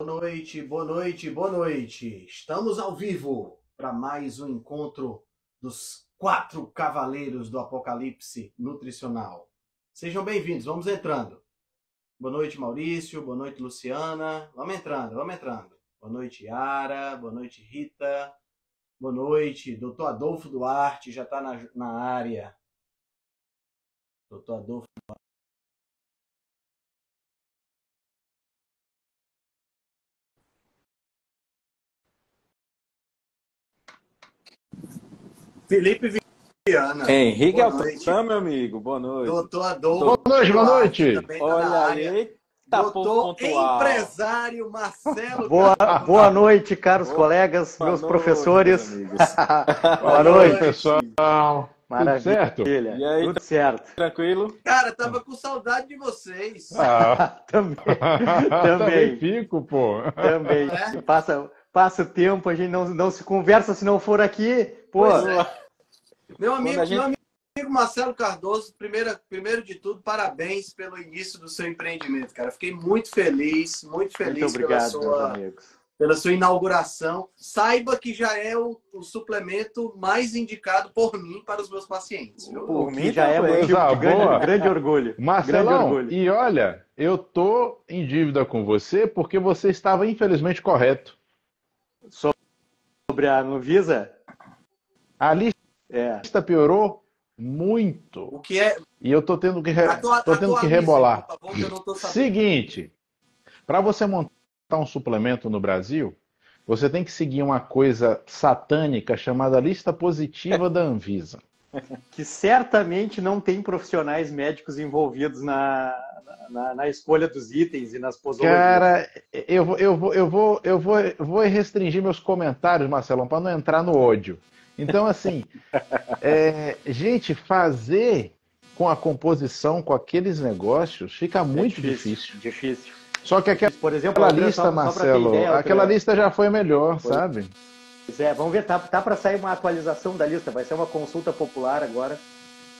Boa noite, boa noite, boa noite. Estamos ao vivo para mais um encontro dos 4 cavaleiros do Apocalipse Nutricional. Sejam bem-vindos, vamos entrando. Boa noite, Maurício, boa noite, Luciana. Vamos entrando, vamos entrando. Boa noite, Yara, boa noite, Rita. Boa noite, doutor Adolfo Duarte já está na área. Doutor Adolfo. Felipe Viana. Henrique Altran, meu amigo, boa noite. Doutor Adolfo. Boa noite. Olha aí, doutor empresário Marcelo. Boa noite, caros colegas, meus professores. Boa noite, pessoal. Maravilha. Tudo certo? E aí, tudo certo. Tranquilo? Cara, tava com saudade de vocês. Também fico, pô. Também. É? Passa o tempo, a gente não se conversa se não for aqui. Pô. Meu amigo Marcelo Cardoso, primeiro de tudo, parabéns pelo início do seu empreendimento, cara. Fiquei muito feliz Muito obrigado, meus amigos. Pela sua inauguração. Saiba que já é o suplemento mais indicado por mim para os meus pacientes. Viu? Por mim já é motivo de grande orgulho. Marcelão, grande orgulho. E olha, eu tô em dívida com você porque você estava infelizmente correto. Sobre a Anvisa? A lista piorou muito. O que é? E eu tô tendo que rebolar. Por favor, que eu não tô sabendo. Seguinte, para você montar um suplemento no Brasil, você tem que seguir uma coisa satânica chamada lista positiva da Anvisa. Que certamente não tem profissionais médicos envolvidos na escolha dos itens e nas posologias. Cara, eu vou restringir meus comentários, Marcelão, para não entrar no ódio. Então, assim, gente, fazer com a composição, com aqueles negócios, fica muito difícil. Difícil. Só que Por exemplo, aquela lista, Marcelo, aquela lista já foi melhor, sabe? Pois é, vamos ver, tá para sair uma atualização da lista, vai ser uma consulta popular agora.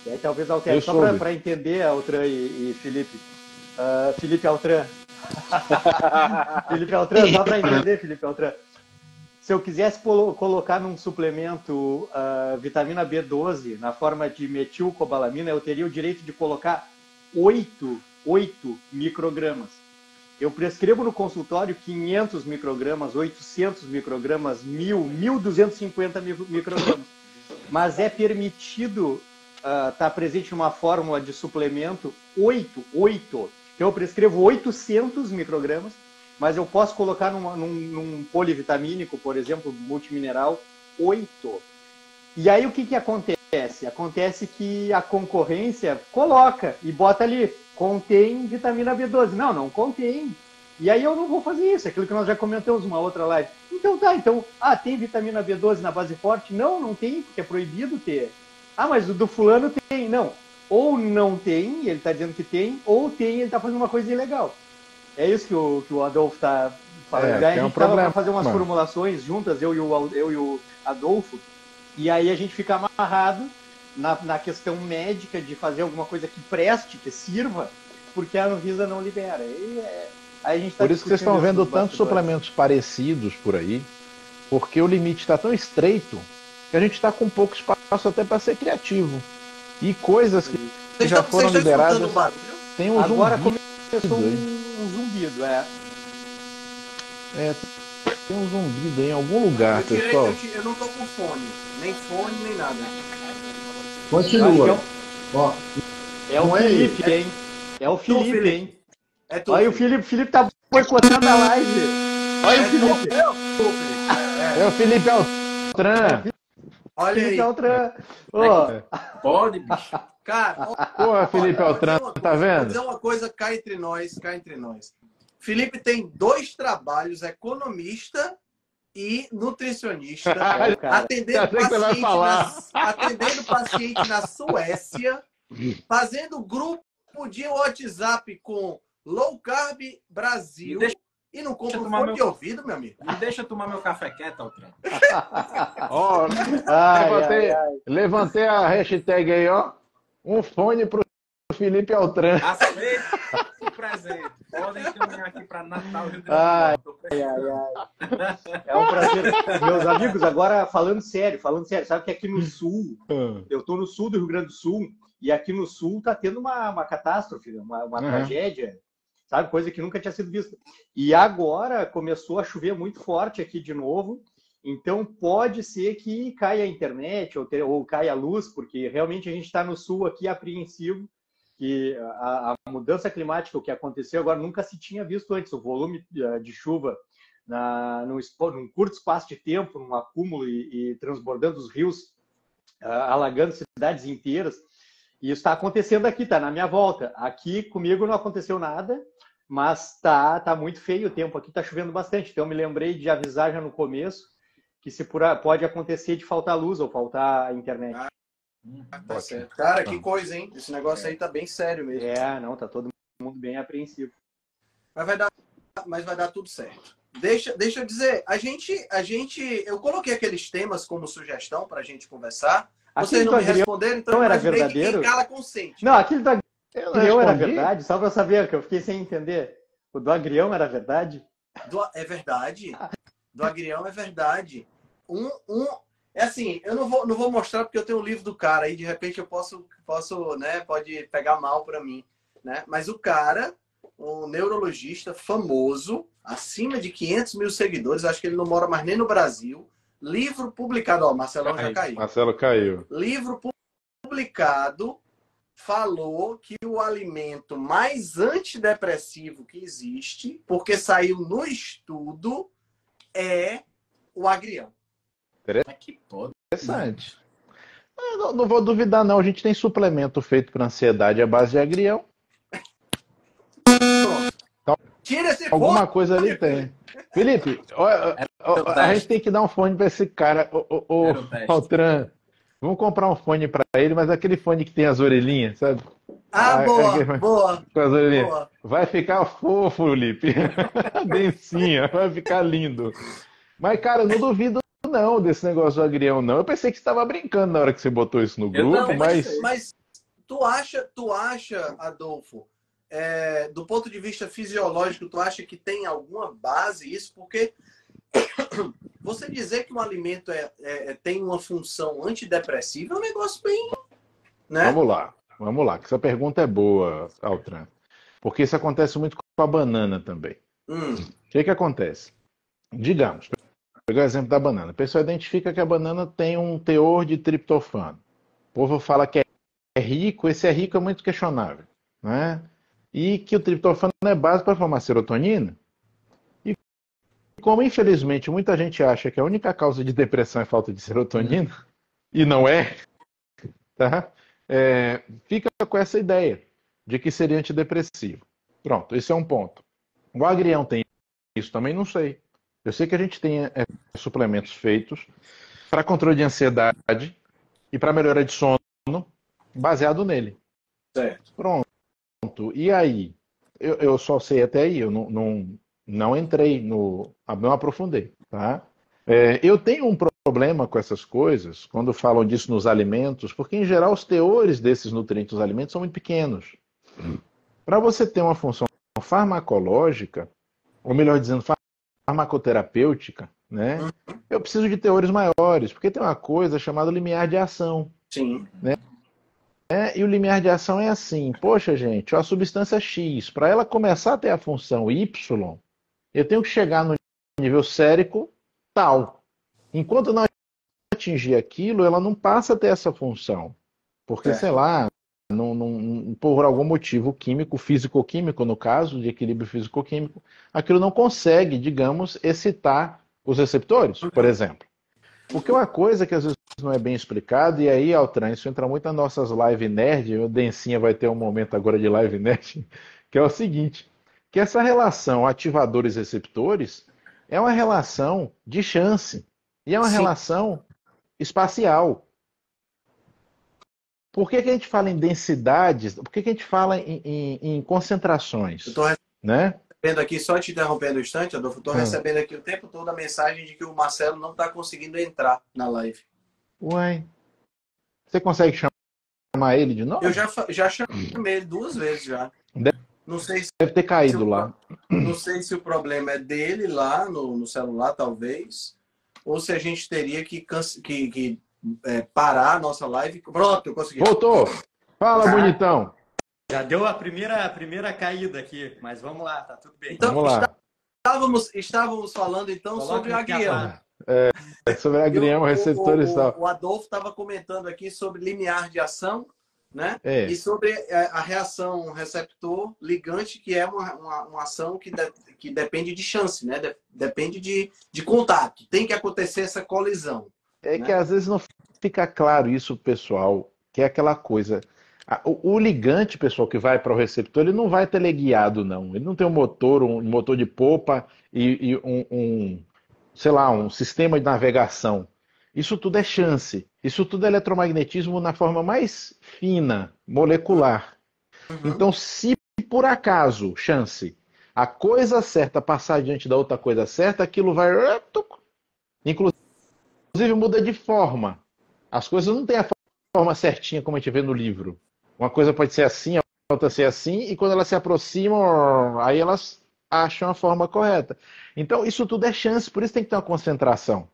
E aí talvez altere, só para entender, Altran e Felipe. Felipe Altran. Felipe Altran, só para entender, Felipe Altran. Se eu quisesse colocar num suplemento vitamina B12 na forma de metilcobalamina, eu teria o direito de colocar 8 microgramas. Eu prescrevo no consultório 500 microgramas, 800 microgramas, 1.250 microgramas. Mas é permitido estar presente numa fórmula de suplemento 8. Então eu prescrevo 800 microgramas, mas eu posso colocar num polivitamínico, por exemplo, multimineral, 8. E aí o que acontece? Acontece que a concorrência coloca e bota ali, contém vitamina B12. Não contém. E aí eu não vou fazer isso, aquilo que nós já comentamos numa outra live. Então tem vitamina B12 na base forte? Não tem, porque é proibido ter. Mas o do fulano tem. Não. Ou não tem, ele está dizendo que tem, ou tem, ele está fazendo uma coisa ilegal. É isso que o Adolfo está falando. A gente estava para fazer umas formulações juntas, eu e o Adolfo, e aí a gente fica amarrado na questão médica de fazer alguma coisa que preste, que sirva, porque a Anvisa não libera. Aí a gente tá por isso que vocês estão vendo tantos suplementos parecidos por aí, porque o limite está tão estreito que a gente está com pouco espaço até para ser criativo. E coisas que já foram liberadas. Tem um agora zumbido. Começou um zumbido, tem um zumbido aí em algum lugar, pessoal. Eu não tô com fone, nem nada. Continua. É o Felipe, hein? É o Felipe, hein? Olha o Felipe tá boicotando a live. Olha o Felipe. É o Felipe Altran. Olha Felipe aí. Altran. Pode, bicho. Cara, Porra, Felipe Altran, tá vendo? Vou dizer uma coisa, cá entre nós. Felipe tem 2 trabalhos, economista e nutricionista, atendendo paciente na Suécia, fazendo grupo de WhatsApp com Low Carb Brasil. E não compra um fone de ouvido, meu amigo. Me deixa tomar meu café quieto, Altran. Levantei a hashtag aí, ó. Um fone pro Felipe Altran. Aceito o presente. Podem encaminhar aqui para Natal, Rio Grande do Ai, Norte. É um prazer. Meus amigos, agora falando sério, sabe que aqui no sul, eu estou no sul do Rio Grande do Sul, e aqui no sul está tendo uma catástrofe, uma tragédia, sabe? Coisa que nunca tinha sido vista. E agora começou a chover muito forte aqui de novo, então pode ser que caia a internet ou caia a luz, porque realmente a gente está no sul aqui apreensivo, que a mudança climática, o que aconteceu agora, nunca se tinha visto antes. O volume de chuva num curto espaço de tempo, num acúmulo e transbordando os rios, alagando cidades inteiras. E isso está acontecendo aqui, está na minha volta. Aqui comigo não aconteceu nada, mas tá muito feio o tempo. Aqui está chovendo bastante. Então eu me lembrei de avisar já no começo que pode acontecer de faltar luz ou faltar internet. Tá certo. Cara, que coisa, hein? Esse negócio aí tá bem sério mesmo. Não, tá todo mundo bem apreensivo. Mas vai dar tudo certo. Deixa eu dizer, eu coloquei aqueles temas como sugestão pra gente conversar. Vocês não me responderam, então era verdadeiro? Quem cala consente. Não, aquele do Agrião era verdade, só pra saber, que eu fiquei sem entender. O do Agrião era verdade? É verdade. Do Agrião é verdade. É assim, eu não vou mostrar porque eu tenho o livro do cara aí, de repente eu posso, né, pode pegar mal para mim, né? Mas o cara, um neurologista famoso, acima de 500 mil seguidores, acho que ele não mora mais nem no Brasil, livro publicado, ó, Marcelão já caiu. Marcelo caiu. Livro publicado, falou que o alimento mais antidepressivo que existe, porque saiu no estudo, é o agrião. Interessante. Não vou duvidar, não. A gente tem suplemento feito para ansiedade à base de agrião. Então, tira esse alguma coisa ali tem. Felipe, a gente tem que dar um fone para esse cara. Altran, vamos comprar um fone para ele, mas aquele fone que tem as orelhinhas, sabe? Boa. Com as orelhinhas. Boa. Vai ficar fofo, Felipe. Densinha, vai ficar lindo. Mas, cara, eu não duvido não desse negócio do agrião, não. Eu pensei que você estava brincando na hora que você botou isso no grupo, não, mas tu acha, Adolfo, do ponto de vista fisiológico, tu acha que tem alguma base isso? Porque você dizer que um alimento tem uma função antidepressiva é um negócio bem... Né? Vamos lá, que essa pergunta é boa, Altran. Porque isso acontece muito com a banana também. O que acontece? Digamos, pegar o exemplo da banana. A pessoa identifica que a banana tem um teor de triptofano. O povo fala que é rico, esse é rico é muito questionável, né? E que o triptofano é base para formar serotonina. E como, infelizmente, muita gente acha que a única causa de depressão é falta de serotonina, e não é, tá? Fica com essa ideia de que seria antidepressivo. Pronto, esse é um ponto. O agrião tem isso? Também não sei. Eu sei que a gente tem suplementos feitos para controle de ansiedade e para melhora de sono baseado nele. Certo. Pronto. E aí? Eu só sei até aí. Eu não entrei não aprofundei. Tá? Eu tenho um problema com essas coisas quando falam disso nos alimentos, porque em geral os teores desses nutrientes nos alimentos são muito pequenos. Para você ter uma função farmacológica, ou melhor dizendo, farmacoterapêutica, né? Eu preciso de teores maiores, porque tem uma coisa chamada limiar de ação. Sim. Né? E o limiar de ação é assim, poxa gente, a substância X, para ela começar a ter a função Y, eu tenho que chegar no nível sérico tal. Enquanto não atingir aquilo, ela não passa a ter essa função. Porque, sei lá, por algum motivo químico, físico-químico, no caso, de equilíbrio físico-químico, aquilo não consegue, digamos, excitar os receptores, por exemplo. Porque uma coisa que às vezes não é bem explicado, e aí, Altran, isso entra muito nas nossas live nerd, o Dencinha vai ter um momento agora de live nerd, que é o seguinte, que essa relação ativadores-receptores é uma relação de chance, e é uma relação espacial. Por que a gente fala em densidades? Por que a gente fala em concentrações? Eu estou recebendo aqui, só te interrompendo um instante, Adolfo, estou recebendo aqui o tempo todo a mensagem de que o Marcelo não está conseguindo entrar na live. Ué, você consegue chamar ele de novo? Eu já chamei ele 2 vezes já. Não sei se, Deve ter se caído o, lá. não sei se o problema é dele lá no celular, talvez, ou se a gente teria que parar a nossa live. Pronto, eu consegui. Voltou! Fala, Ah. bonitão! Já deu a primeira caída aqui, mas vamos lá, tá tudo bem. Então, Vamos lá. estávamos falando então Coloca sobre o aqui a agrião. barra. É sobre agrião, receptores e tal. O Adolfo estava comentando aqui sobre limiar de ação, né? É. E sobre a reação receptor-ligante, que é uma ação que depende de chance, né? Depende de contato. Tem que acontecer essa colisão. É né? que às vezes não fica claro isso, pessoal, que é aquela coisa. O ligante, pessoal, que vai para o receptor, ele não vai teleguiado, não. Ele não tem um motor de popa e sei lá, um sistema de navegação. Isso tudo é chance. Isso tudo é eletromagnetismo na forma mais fina, molecular. Então, se por acaso, chance, a coisa certa passar diante da outra coisa certa, aquilo vai. Inclusive muda de forma. As coisas não têm a forma certinha como a gente vê no livro. Uma coisa pode ser assim, a outra ser assim, e quando elas se aproximam, aí elas acham a forma correta. Então, isso tudo é chance, por isso tem que ter uma concentração.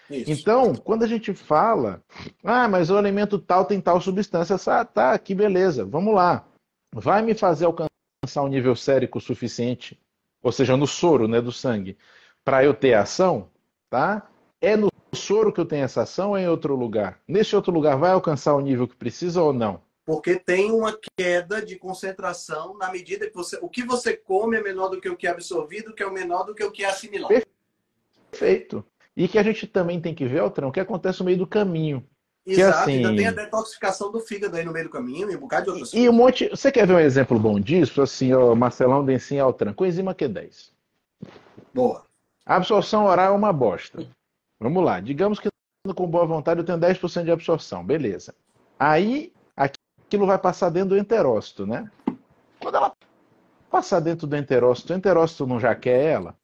Isso. Então, quando a gente fala, mas o alimento tal tem tal substância, tá, que beleza, vamos lá. Vai me fazer alcançar um nível sérico suficiente, ou seja, no soro, né, do sangue, para eu ter ação, tá? É no soro que eu tenho essa ação ou é em outro lugar? Nesse outro lugar vai alcançar o nível que precisa ou não? Porque tem uma queda de concentração na medida que o que você come é menor do que o que é absorvido, que é o menor do que o que é assimilado. Perfeito. E que a gente também tem que ver, Altrão, o que acontece no meio do caminho. Exato, assim, ainda tem a detoxificação do fígado aí no meio do caminho e um bocado de outras e um monte. Você quer ver um exemplo bom disso? Assim, Marcelão, Dencinho, Altran, coenzima Q10. Boa. A absorção oral é uma bosta. Vamos lá, digamos que com boa vontade eu tenho 10% de absorção, beleza. Aí aquilo vai passar dentro do enterócito, né? Quando ela passar dentro do enterócito, o enterócito não já quer ela?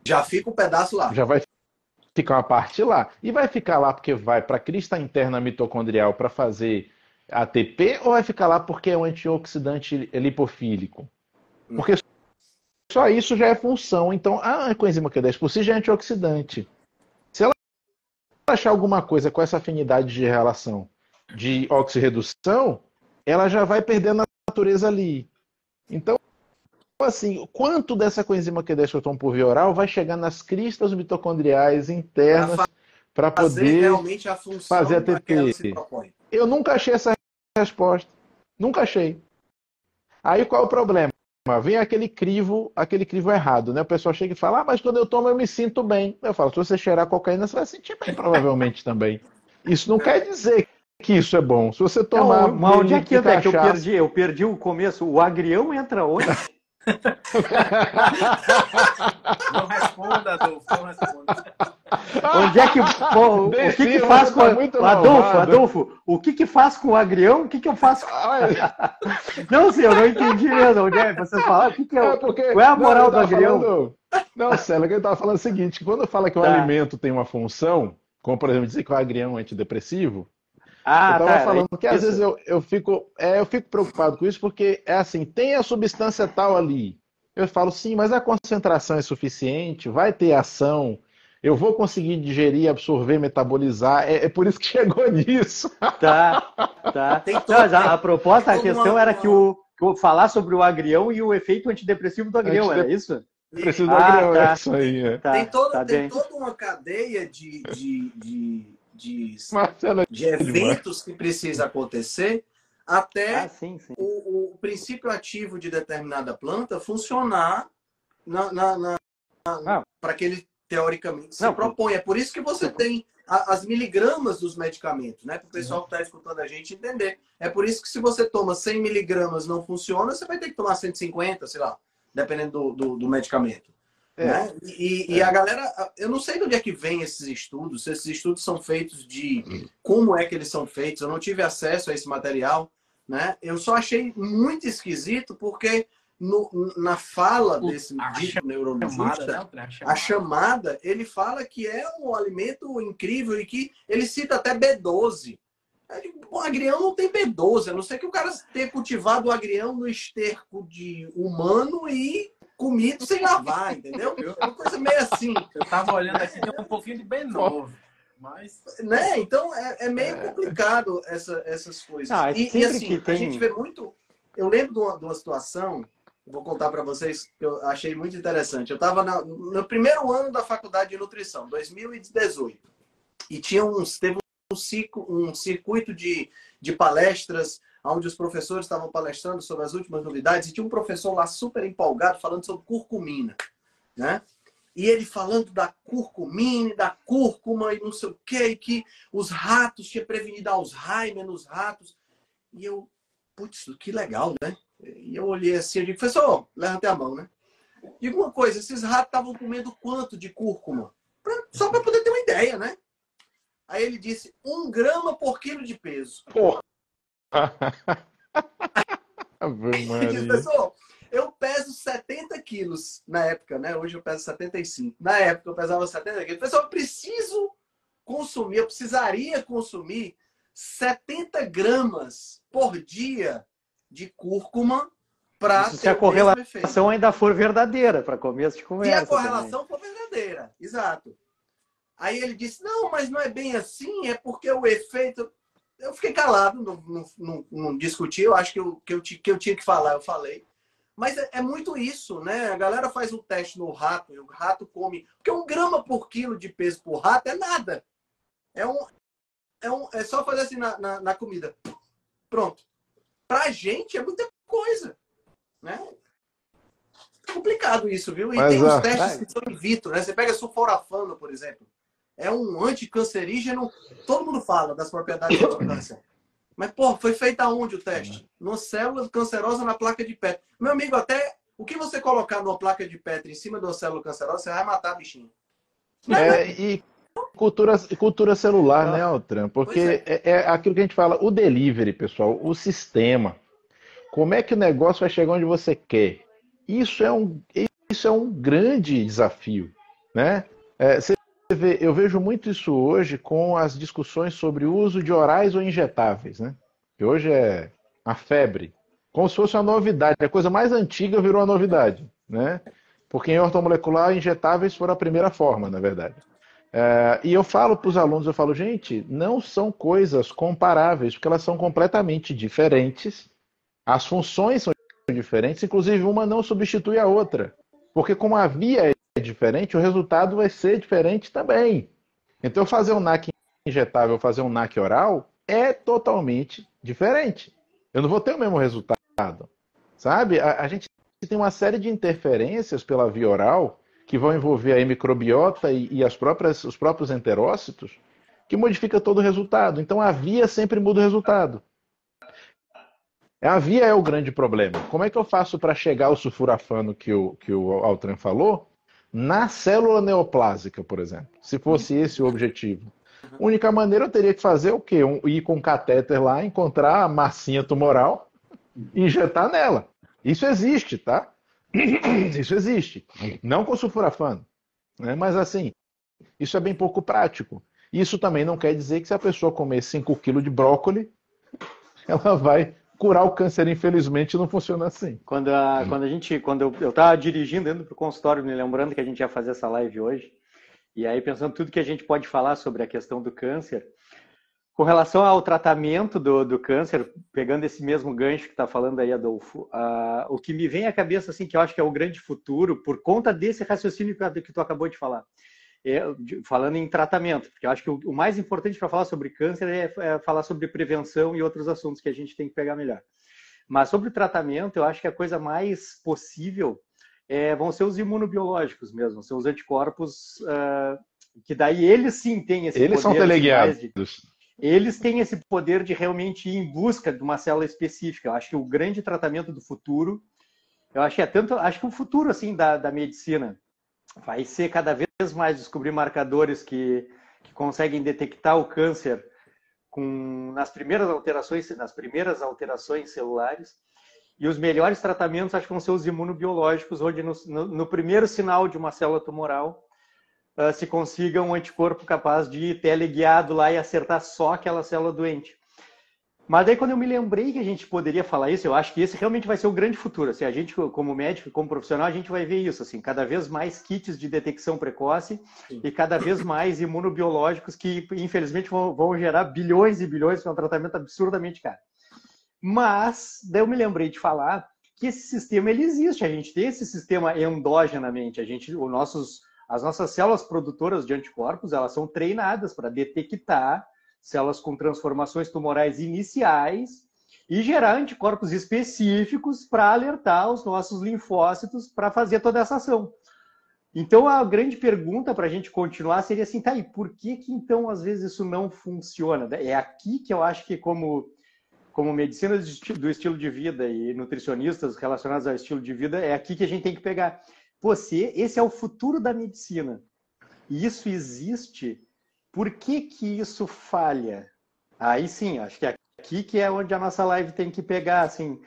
Já fica um pedaço lá. Já vai ficar uma parte lá. E vai ficar lá porque vai para a crista interna mitocondrial para fazer ATP ou vai ficar lá porque é um antioxidante lipofílico? Porque só isso já é função. Então, a coenzima Q10 por si já é antioxidante. Se ela achar alguma coisa com essa afinidade de relação de oxirredução, ela já vai perdendo a natureza ali. Então, assim, quanto dessa coenzima Q10 que eu tomo por via oral vai chegar nas cristas mitocondriais internas para poder realmente a função fazer a que ela se ATP? propõe. Eu nunca achei essa resposta. Nunca achei. Aí qual é o problema? Vem aquele crivo errado, né? O pessoal chega e fala, mas quando eu tomo eu me sinto bem. Eu falo, se você cheirar cocaína, você vai sentir bem, provavelmente também. Isso não quer dizer que isso é bom. Se você tomar mas onde é que entra? Que cachaça... eu perdi o começo. O agrião entra onde? Não responda, Adolfo, não responda. Onde é que o que, que faz com Adolfo? O que que faz com o agrião? O que que eu faço? Não sei, eu não entendi mesmo. Onde é? Vocês falaram o que que é? Qual é a moral do agrião? Não, Célia, ele estava falando o seguinte: quando fala que o alimento tem uma função, como por exemplo dizer que o agrião é antidepressivo, eu estava falando que às vezes eu fico preocupado com isso porque é assim, tem a substância tal ali. Eu falo, sim, mas a concentração é suficiente, vai ter ação, eu vou conseguir digerir, absorver, metabolizar. É por isso que chegou nisso. Tá. A proposta, a questão era que falar sobre o agrião e o efeito antidepressivo do agrião, era isso? Preciso do agrião, é isso aí. É. Tem toda uma cadeia de eventos que precisa acontecer até o princípio ativo de determinada planta funcionar para que ele teoricamente se propõe. É por isso que você tem as miligramas dos medicamentos, né? Para o pessoal que está escutando a gente entender. É por isso que se você toma 100 miligramas não funciona, você vai ter que tomar 150, sei lá, dependendo do medicamento. Né? E a galera, eu não sei de onde é que vem esses estudos, se esses estudos são feitos como é que eles são feitos, eu não tive acesso a esse material, né? Eu só achei muito esquisito porque na fala desse neurologista, a chamada, ele fala que é um alimento incrível e que ele cita até B12. pô, agrião não tem B12, a não ser que o cara tenha cultivado o agrião no esterco de humano e comido sem lavar, entendeu? É uma coisa meio assim. Eu tava olhando aqui, tem um pouquinho de B9, mas... Né? Então, é meio complicado essas coisas. Não, E assim, que tem... a gente vê muito... Eu lembro de uma situação, eu vou contar para vocês, que eu achei muito interessante. Eu estava no primeiro ano da faculdade de nutrição, 2018, e teve um circuito de palestras onde os professores estavam palestrando sobre as últimas novidades, e tinha um professor lá super empolgado falando sobre curcumina, né? E ele falando da curcumina, da cúrcuma e não sei o quê, e que os ratos tinha prevenido Alzheimer nos ratos. E eu, putz, que legal, né? E eu olhei assim, eu digo, professor, levantei a mão, né? Digo uma coisa, esses ratos estavam comendo quanto de cúrcuma? Só para poder ter uma ideia, né? Aí ele disse, 1 grama por quilo de peso. Porra! Ele disse, professor, eu peso 70 quilos na época, né? Hoje eu peso 75. Na época eu pesava 70 quilos. Professor, eu precisaria consumir 70 gramas por dia de cúrcuma para ter se a correlação ainda for verdadeira, para começo de conversa. Se a correlação for verdadeira, exato. Aí ele disse, não, mas não é bem assim, é porque o efeito... Eu fiquei calado, não discuti, eu acho que eu tinha que falar, eu falei. Mas é muito isso, né? A galera faz um teste no rato, e o rato come... Porque 1 grama por quilo de peso por rato é nada. É só fazer assim na comida. Pronto. Pra gente é muita coisa, né? É complicado isso, viu? E Mas, tem os testes que são in vitro, né? Você pega sulforafano, por exemplo. É um anticancerígeno. Todo mundo fala das propriedades do câncer. Mas, pô, foi feito aonde o teste? Numa célula cancerosa na placa de Petri. Meu amigo, até o que você colocar numa placa de Petri em cima de uma célula cancerosa, você vai matar a bichinha. E cultura celular, né, Altran? Porque é aquilo que a gente fala, o delivery, pessoal, o sistema. Como é que o negócio vai chegar onde você quer? Isso é um grande desafio, né? Eu vejo muito isso hoje com as discussões sobre o uso de orais ou injetáveis, né? Que hoje é a febre. Como se fosse uma novidade. A coisa mais antiga virou uma novidade, né? Porque em ortomolecular, injetáveis foram a primeira forma, na verdade. E eu falo para os alunos, gente, não são coisas comparáveis, porque elas são completamente diferentes. As funções são diferentes, inclusive uma não substitui a outra. Porque como a via é diferente, o resultado vai ser diferente também. Então, fazer um NAC injetável, fazer um NAC oral, é totalmente diferente. Eu não vou ter o mesmo resultado, sabe? A gente tem uma série de interferências pela via oral que vão envolver a microbiota e os próprios enterócitos, que modifica todo o resultado. Então, a via sempre muda o resultado. A via é o grande problema. Como é que eu faço para chegar ao sulforafano que o Altran falou na célula neoplásica, por exemplo? Se fosse esse o objetivo. A única maneira eu teria que fazer o quê? Ir com um catéter lá, encontrar a massinha tumoral e injetar nela. Isso existe, tá? Isso existe. Não com sulforafano, né? Mas assim, isso é bem pouco prático. Isso também não quer dizer que se a pessoa comer 5 kg de brócolis, ela vai curar o câncer. Infelizmente não funciona assim. Quando eu estava dirigindo, indo para o consultório, me lembrando que a gente ia fazer essa live hoje, e aí pensando tudo que a gente pode falar sobre a questão do câncer, com relação ao tratamento do câncer, pegando esse mesmo gancho que está falando aí, Adolfo, o que me vem à cabeça, assim, que eu acho que é o grande futuro, por conta desse raciocínio que tu acabou de falar, falando em tratamento, porque eu acho que o mais importante para falar sobre câncer é falar sobre prevenção e outros assuntos que a gente tem que pegar melhor. Mas sobre o tratamento, eu acho que a coisa mais possível vão ser os imunobiológicos mesmo, são os anticorpos, que daí eles sim têm esse poder. Eles são teleguiados. Eles têm esse poder de realmente ir em busca de uma célula específica. Eu acho que o grande tratamento do futuro, eu acho que o futuro assim da medicina vai ser cada vez mais descobrir marcadores que conseguem detectar o câncer nas primeiras alterações celulares. E os melhores tratamentos acho que vão ser os imunobiológicos, onde no primeiro sinal de uma célula tumoral se consiga um anticorpo capaz de ir teleguiado lá e acertar só aquela célula doente. Mas daí quando eu me lembrei que a gente poderia falar isso, eu acho que esse realmente vai ser o grande futuro. Assim, a gente, como médico, como profissional, a gente vai ver isso, assim, cada vez mais kits de detecção precoce e cada vez mais imunobiológicos que, infelizmente, vão gerar bilhões e bilhões, que é um tratamento absurdamente caro. Mas, daí eu me lembrei de falar que esse sistema ele existe, a gente tem esse sistema endogenamente, as nossas células produtoras de anticorpos, elas são treinadas para detectar células com transformações tumorais iniciais e gerar anticorpos específicos para alertar os nossos linfócitos para fazer toda essa ação. Então, a grande pergunta para a gente continuar seria assim, tá, e por que então, às vezes, isso não funciona? É aqui que eu acho que, como medicina do estilo de vida e nutricionistas relacionados ao estilo de vida, é aqui que a gente tem que pegar. Esse é o futuro da medicina. E isso existe. Por que isso falha? Aí sim, acho que é aqui que é onde a nossa live tem que pegar, assim,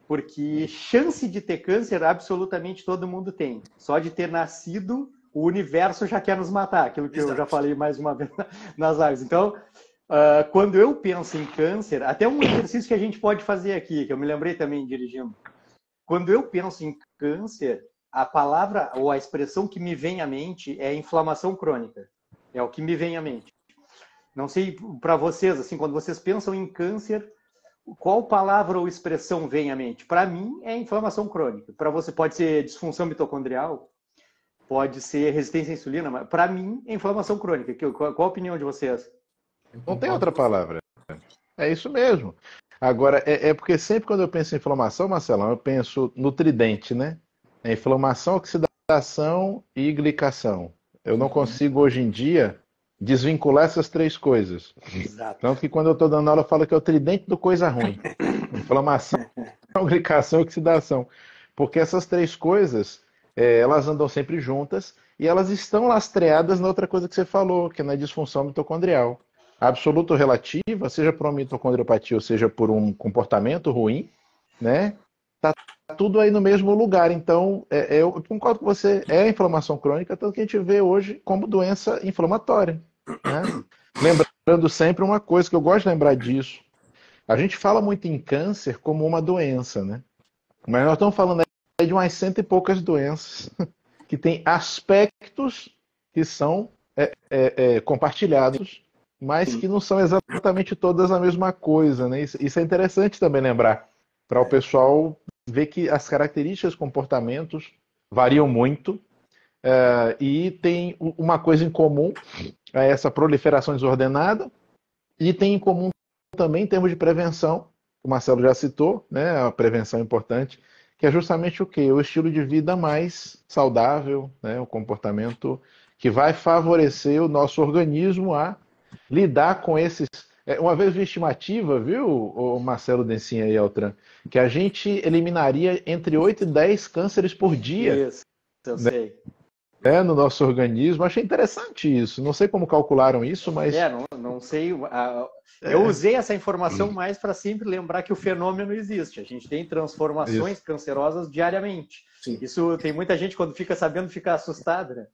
porque chance de ter câncer absolutamente todo mundo tem. Só de ter nascido, o universo já quer nos matar, aquilo que eu já falei mais uma vez nas lives. Então, quando eu penso em câncer, até um exercício que a gente pode fazer aqui, que eu me lembrei também dirigindo. Quando eu penso em câncer, a palavra ou a expressão que me vem à mente é inflamação crônica. É o que me vem à mente. Não sei para vocês, assim, quando vocês pensam em câncer, qual palavra ou expressão vem à mente? Para mim, é inflamação crônica. Para você, pode ser disfunção mitocondrial, pode ser resistência à insulina, mas para mim, é inflamação crônica. Qual a opinião de vocês? Não tem outra palavra. É isso mesmo. Agora, é porque sempre quando eu penso em inflamação, Marcelão, eu penso no tridente, né? É inflamação, oxidação e glicação. Eu não consigo, hoje em dia, desvincular essas três coisas. Exato. Tanto que quando eu estou dando aula, eu falo que é o tridente do coisa ruim. Inflamação, glicação e oxidação. Porque essas três coisas, elas andam sempre juntas e elas estão lastreadas na outra coisa que você falou, que é na disfunção mitocondrial. Absoluta ou relativa, seja por uma mitocondriopatia ou seja por um comportamento ruim, né? Tá tudo aí no mesmo lugar. Então, eu concordo com você, é a inflamação crônica, tanto que a gente vê hoje como doença inflamatória, né? Lembrando sempre uma coisa, que eu gosto de lembrar disso, a gente fala muito em câncer como uma doença, né? Mas nós estamos falando aí de umas 100 e poucas doenças que têm aspectos que são compartilhados, mas que não são exatamente todas a mesma coisa, né? Isso é interessante também lembrar, para o pessoal ver que as características, comportamentos variam muito e tem uma coisa em comum, essa proliferação desordenada, e tem em comum também em termos de prevenção, o Marcelo já citou, né, a prevenção é importante, que é justamente o quê? O estilo de vida mais saudável, né, o comportamento que vai favorecer o nosso organismo a lidar com esses... Uma vez vi estimativa, viu, o Marcelo Dencinha e Altran, que a gente eliminaria entre 8 e 10 cânceres por dia. Isso, eu sei. No nosso organismo. Achei interessante isso. Não sei como calcularam isso, mas... não sei. Eu usei essa informação mais para sempre lembrar que o fenômeno existe. A gente tem transformações cancerosas diariamente. Sim. Isso tem muita gente, quando fica sabendo, fica assustada, né?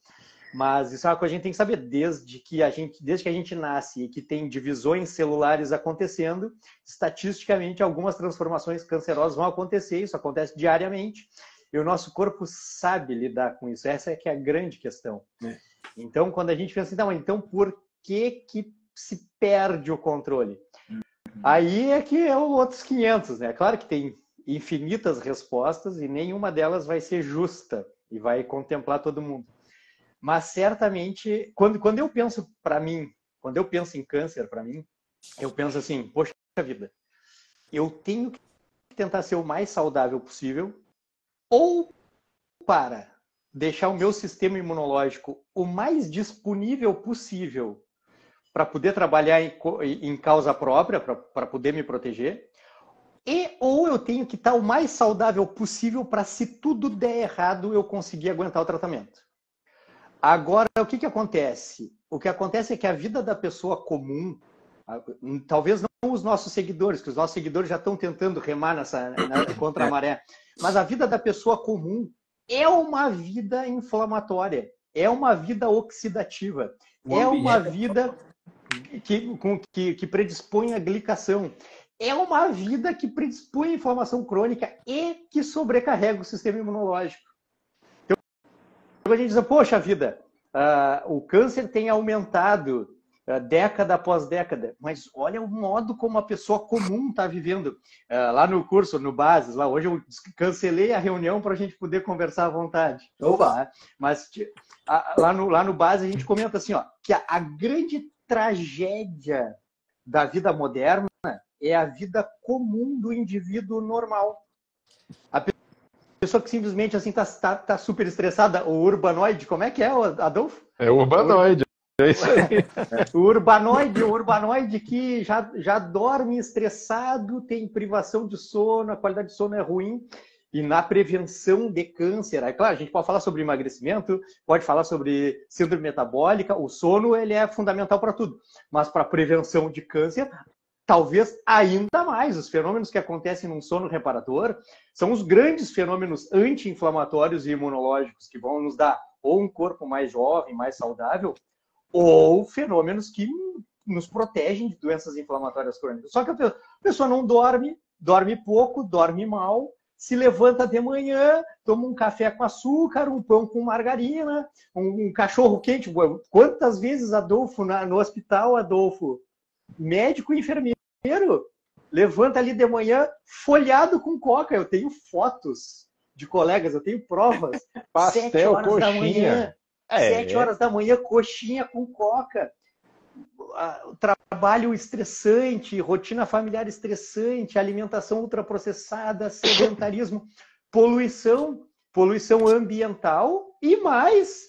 Mas isso é uma coisa que a gente tem que saber desde que a gente nasce e que tem divisões celulares acontecendo, estatisticamente algumas transformações cancerosas vão acontecer, isso acontece diariamente, e o nosso corpo sabe lidar com isso. Essa é que é a grande questão. Então, quando a gente pensa assim, então por que se perde o controle? Aí é que é outros 500, né? Claro que tem infinitas respostas e nenhuma delas vai ser justa e vai contemplar todo mundo. Mas certamente, quando eu penso para mim, quando eu penso em câncer para mim, eu penso assim, poxa vida, eu tenho que tentar ser o mais saudável possível ou para deixar o meu sistema imunológico o mais disponível possível para poder trabalhar em causa própria, para poder me proteger, ou eu tenho que estar o mais saudável possível para, se tudo der errado, eu conseguir aguentar o tratamento. Agora, o que acontece? O que acontece é que a vida da pessoa comum, talvez não os nossos seguidores, que os nossos seguidores já estão tentando remar contra a maré, mas a vida da pessoa comum é uma vida inflamatória, é uma vida oxidativa, é uma vida que predispõe à glicação. É uma vida que predispõe à inflamação crônica e que sobrecarrega o sistema imunológico. Então, a gente diz, poxa vida, o câncer tem aumentado década após década, mas olha o modo como a pessoa comum está vivendo. Lá no curso, no Bases, lá hoje eu cancelei a reunião para a gente poder conversar à vontade. Oba! Mas lá no Bases a gente comenta assim, ó, que a grande tragédia da vida moderna é a vida comum do indivíduo normal. A pessoa que simplesmente assim tá super estressada, o urbanoide, como é que é, Adolfo? É o urbanoide. É isso aí. O urbanoide que já dorme estressado, tem privação de sono, a qualidade de sono é ruim. E na prevenção de câncer, é claro, a gente pode falar sobre emagrecimento, pode falar sobre síndrome metabólica, o sono ele é fundamental para tudo. Mas para prevenção de câncer, talvez ainda mais. Os fenômenos que acontecem num sono reparador são os grandes fenômenos anti-inflamatórios e imunológicos que vão nos dar ou um corpo mais jovem, mais saudável, ou fenômenos que nos protegem de doenças inflamatórias crônicas. Só que a pessoa não dorme pouco, dorme mal, se levanta de manhã, toma um café com açúcar, um pão com margarina, um cachorro quente. Quantas vezes, Adolfo, no hospital, Adolfo, médico e enfermeiro, levanta ali de manhã folhado com coca. Eu tenho fotos de colegas, eu tenho provas. Pastel, 7 horas coxinha. da manhã. 7 horas da manhã, coxinha com coca. Trabalho estressante, rotina familiar estressante, alimentação ultraprocessada, sedentarismo, poluição ambiental e mais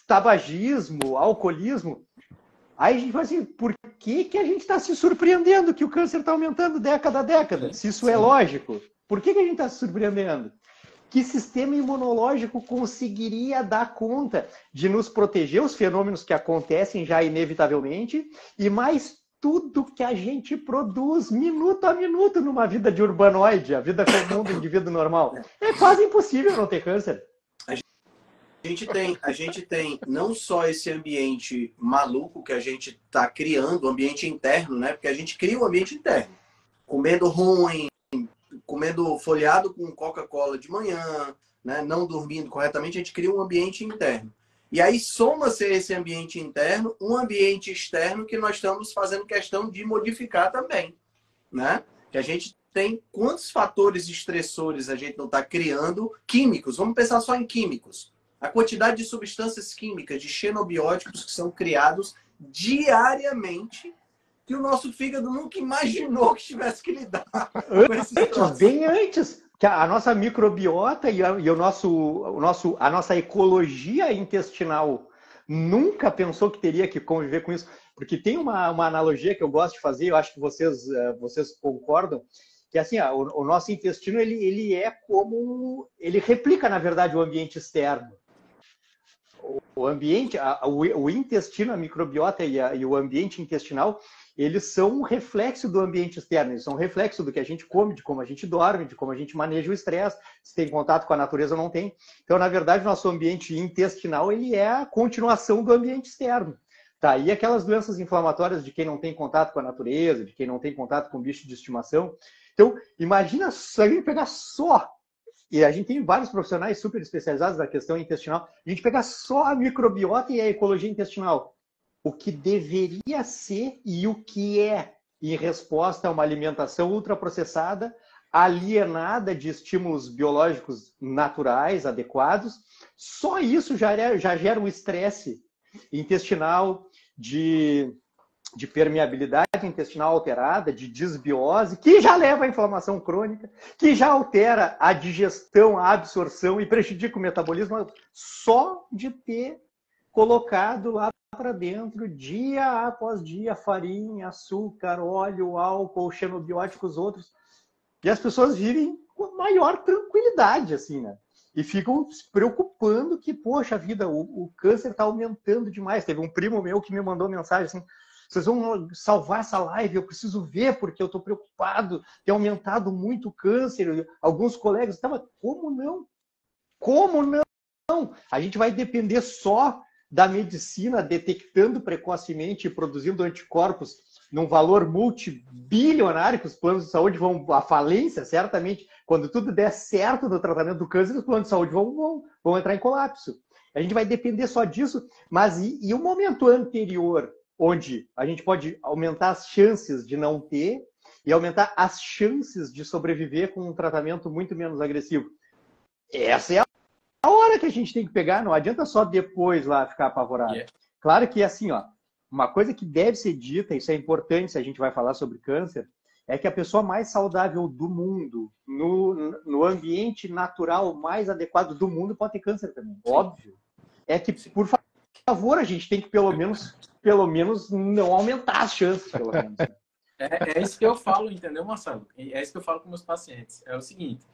tabagismo, alcoolismo. Aí a gente fala assim, por que a gente está se surpreendendo que o câncer está aumentando década a década? Se isso é lógico, por que a gente está se surpreendendo? Que sistema imunológico conseguiria dar conta de nos proteger os fenômenos que acontecem já inevitavelmente e mais tudo que a gente produz minuto a minuto numa vida de urbanoide, a vida comum do indivíduo normal. É quase impossível não ter câncer. A gente tem não só esse ambiente maluco que a gente está criando, o ambiente interno, né? Porque a gente cria o ambiente interno. Comendo ruim, comendo folhado com Coca-Cola de manhã, né? Não dormindo corretamente, a gente cria um ambiente interno. E aí soma-se esse ambiente interno, um ambiente externo que nós estamos fazendo questão de modificar também, né? Que a gente tem quantos fatores estressores a gente não está criando, químicos, vamos pensar só em químicos. A quantidade de substâncias químicas, de xenobióticos que são criados diariamente, que o nosso fígado nunca imaginou que tivesse que lidar com esses troços. Bem antes, que a nossa microbiota e a nossa ecologia intestinal nunca pensou que teria que conviver com isso. Porque tem uma analogia que eu gosto de fazer, eu acho que vocês concordam, que assim, o nosso intestino ele é como... Ele replica, na verdade, o ambiente externo. O ambiente, o intestino, a microbiota e o ambiente intestinal, eles são um reflexo do ambiente externo, eles são um reflexo do que a gente come, de como a gente dorme, de como a gente maneja o estresse, se tem contato com a natureza ou não tem. Então, na verdade, nosso ambiente intestinal ele é a continuação do ambiente externo. Tá aí aquelas doenças inflamatórias de quem não tem contato com a natureza, de quem não tem contato com bicho de estimação. Então, imagina só, a gente pegar só, e a gente tem vários profissionais super especializados na questão intestinal, a gente pegar só a microbiota e a ecologia intestinal. O que deveria ser e o que é em resposta a uma alimentação ultraprocessada, alienada de estímulos biológicos naturais, adequados, só isso já gera um estresse intestinal, de permeabilidade intestinal alterada, de desbiose, que já leva à inflamação crônica, que já altera a digestão, a absorção e prejudica o metabolismo, só de ter colocado lá para dentro, dia após dia, farinha, açúcar, óleo, álcool, xenobióticos, outros. E as pessoas vivem com maior tranquilidade, assim, né? E ficam se preocupando que, poxa vida, o câncer está aumentando demais. Teve um primo meu que me mandou mensagem assim, vocês vão salvar essa live, eu preciso ver, porque eu estou preocupado, tem aumentado muito o câncer. Alguns colegas estavam, como não? Como não? A gente vai depender só da medicina detectando precocemente e produzindo anticorpos num valor multibilionário, que os planos de saúde vão à falência, certamente, quando tudo der certo no tratamento do câncer, os planos de saúde vão entrar em colapso. A gente vai depender só disso, mas e o momento anterior, onde a gente pode aumentar as chances de não ter e aumentar as chances de sobreviver com um tratamento muito menos agressivo? Essa é a hora que a gente tem que pegar, não adianta só depois lá ficar apavorado. Claro que assim, ó, uma coisa que deve ser dita, isso é importante se a gente vai falar sobre câncer, é que a pessoa mais saudável do mundo, no ambiente natural mais adequado do mundo, pode ter câncer também. Óbvio. É que, por favor, a gente tem que pelo menos não aumentar as chances, pelo menos. É isso que eu falo, entendeu, Marcelo? É isso que eu falo com meus pacientes. É o seguinte,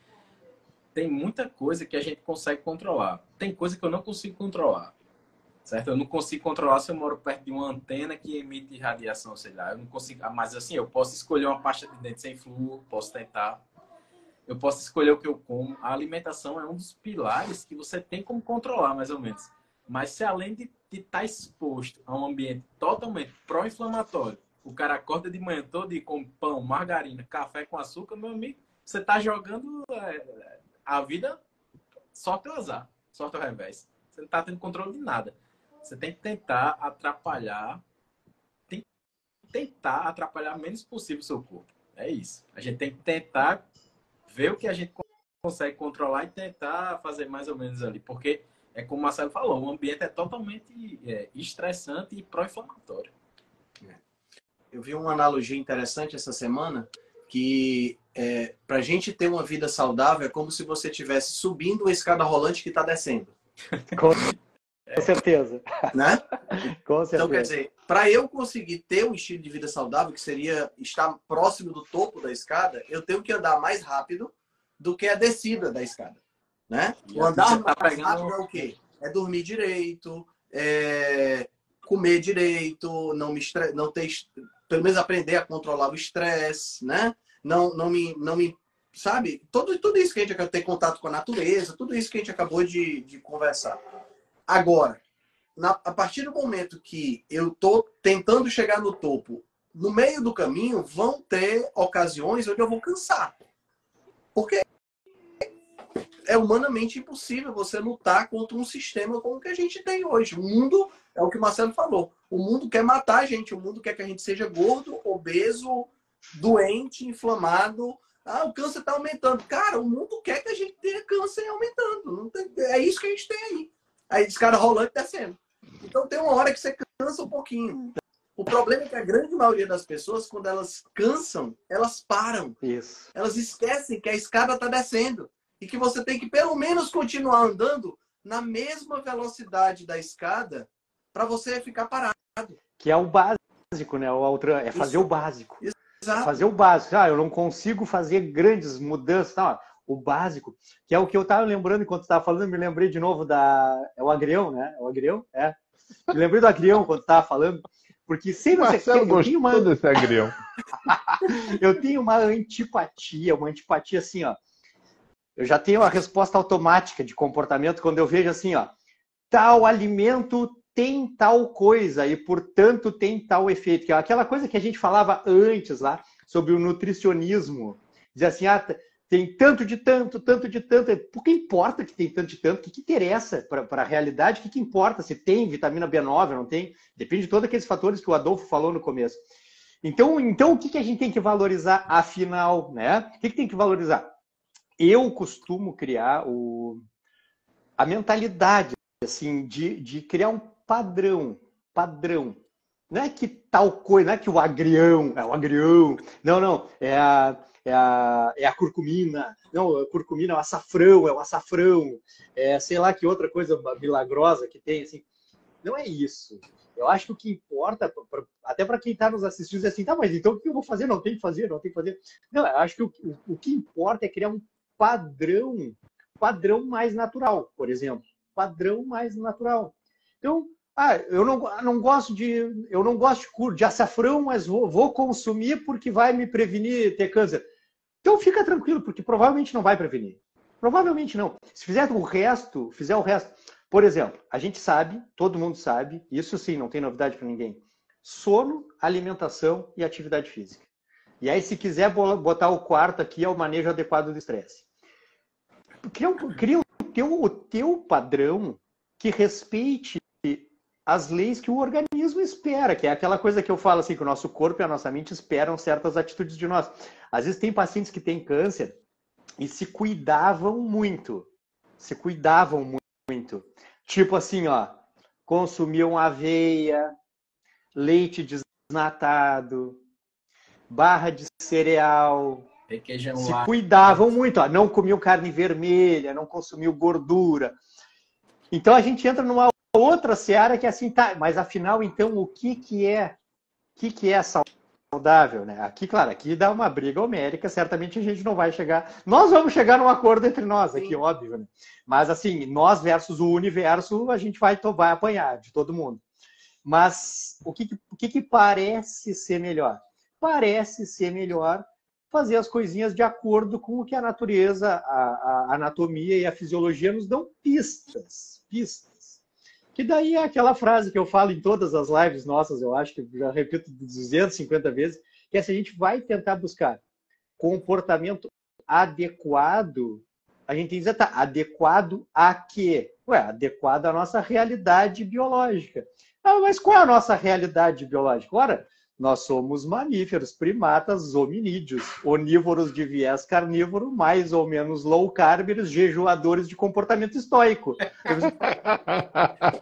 tem muita coisa que a gente consegue controlar. Tem coisa que eu não consigo controlar. Certo? Eu não consigo controlar se eu moro perto de uma antena que emite radiação, sei lá. Eu não consigo. Mas assim, eu posso escolher uma pasta de dente sem flúor, posso tentar. Eu posso escolher o que eu como. A alimentação é um dos pilares que você tem como controlar, mais ou menos. Mas se além de estar exposto a um ambiente totalmente pró-inflamatório, o cara acorda de manhã todo e come pão, margarina, café com açúcar, meu amigo, você está jogando a vida sorte ao azar, sorte ao revés. Você não está tendo controle de nada. Você tem que tentar atrapalhar o menos possível o seu corpo. É isso. A gente tem que tentar ver o que a gente consegue controlar e tentar fazer mais ou menos ali. Porque, é como o Marcelo falou, o ambiente é totalmente estressante e pró-inflamatório. Eu vi uma analogia interessante essa semana, que para a gente ter uma vida saudável é como se você estivesse subindo uma escada rolante que está descendo. Com certeza. Né? Com certeza. Então, quer dizer, para eu conseguir ter um estilo de vida saudável, que seria estar próximo do topo da escada, eu tenho que andar mais rápido do que a descida da escada. Né? O andar mais rápido é o quê? É dormir direito, comer direito, não ter, pelo menos aprender a controlar o estresse, né? Não me sabe? Tudo isso que a gente quer ter contato com a natureza, tudo isso que a gente acabou de conversar. Agora, a partir do momento que eu estou tentando chegar no topo, no meio do caminho vão ter ocasiões onde eu vou cansar. Porque é humanamente impossível você lutar contra um sistema como o que a gente tem hoje. O mundo, é o que o Marcelo falou, o mundo quer matar a gente, o mundo quer que a gente seja gordo, obeso, doente, inflamado. Ah, o câncer está aumentando. Cara, o mundo quer que a gente tenha câncer aumentando. Não tem, é isso que a gente tem aí. Aí escada rolante descendo. Então tem uma hora que você cansa um pouquinho. O problema é que a grande maioria das pessoas, quando elas cansam, elas param. Isso. Elas esquecem que a escada está descendo. E que você tem que pelo menos continuar andando na mesma velocidade da escada para você ficar parado. Que é o básico, né? É fazer o básico. Exato. Fazer o básico. Ah, eu não consigo fazer grandes mudanças. Não, o básico, que é o que eu estava lembrando enquanto estava falando, me lembrei de novo é o agrião, né? É o agrião? É. Me lembrei do agrião quando estava falando, porque sempre Marcelo gostou desse agrião. Eu tenho uma antipatia assim, ó. Eu já tenho a resposta automática de comportamento quando eu vejo assim, ó, tal alimento tem tal coisa e, portanto, tem tal efeito. Que é aquela coisa que a gente falava antes lá sobre o nutricionismo. Dizer assim, tem tanto de tanto, tanto de tanto. Por que importa que tem tanto de tanto? O que interessa para a realidade? O que importa se tem vitamina B9 ou não tem? Depende de todos aqueles fatores que o Adolfo falou no começo. Então o que a gente tem que valorizar afinal, né? O que tem que valorizar? Eu costumo criar a mentalidade assim, de criar um padrão. Não é que tal coisa, não é que o agrião, não, é a curcumina, não, a curcumina é o açafrão, sei lá que outra coisa milagrosa que tem, assim. Não é isso. Eu acho que o que importa, até para quem está nos assistindo, é assim, tá, mas então o que eu vou fazer? Não tem que fazer. Não, eu acho que o que importa é criar um padrão mais natural, por exemplo. Padrão mais natural. Então, eu não gosto de açafrão, mas vou consumir porque vai me prevenir ter câncer. Então fica tranquilo, porque provavelmente não vai prevenir. Provavelmente não. Se fizer o resto, Por exemplo, a gente sabe, todo mundo sabe, isso sim, não tem novidade para ninguém, sono, alimentação e atividade física. E aí, se quiser botar o quarto aqui, é o manejo adequado do estresse. Cria o teu padrão que respeite as leis que o organismo espera, que é aquela coisa que eu falo assim, que o nosso corpo e a nossa mente esperam certas atitudes de nós. Às vezes tem pacientes que têm câncer e se cuidavam muito. Se cuidavam muito. Tipo assim, ó, consumiam aveia, leite desnatado, barra de cereal, requeijão se lá. cuidavam muito, ó, não comiam carne vermelha, não consumiam gordura. Então a gente entra numa outra seara que é assim, tá, mas afinal, então, o que é saudável, né? Aqui, claro, aqui dá uma briga homérica, certamente a gente não vai chegar, nós vamos chegar num acordo entre nós, aqui, óbvio, né? Mas assim, nós versus o universo, a gente vai apanhar de todo mundo. Mas o que parece ser melhor? Parece ser melhor fazer as coisinhas de acordo com o que a natureza, a anatomia e a fisiologia nos dão pistas. Que daí é aquela frase que eu falo em todas as lives nossas, eu acho que já repito 250 vezes, que é se a gente vai tentar buscar comportamento adequado, a gente tem que dizer, tá, adequado a quê? Ué, adequado à nossa realidade biológica. Ah, mas qual é a nossa realidade biológica? Ora, nós somos mamíferos, primatas, hominídeos, onívoros de viés carnívoro, mais ou menos low carb, jejuadores de comportamento estoico.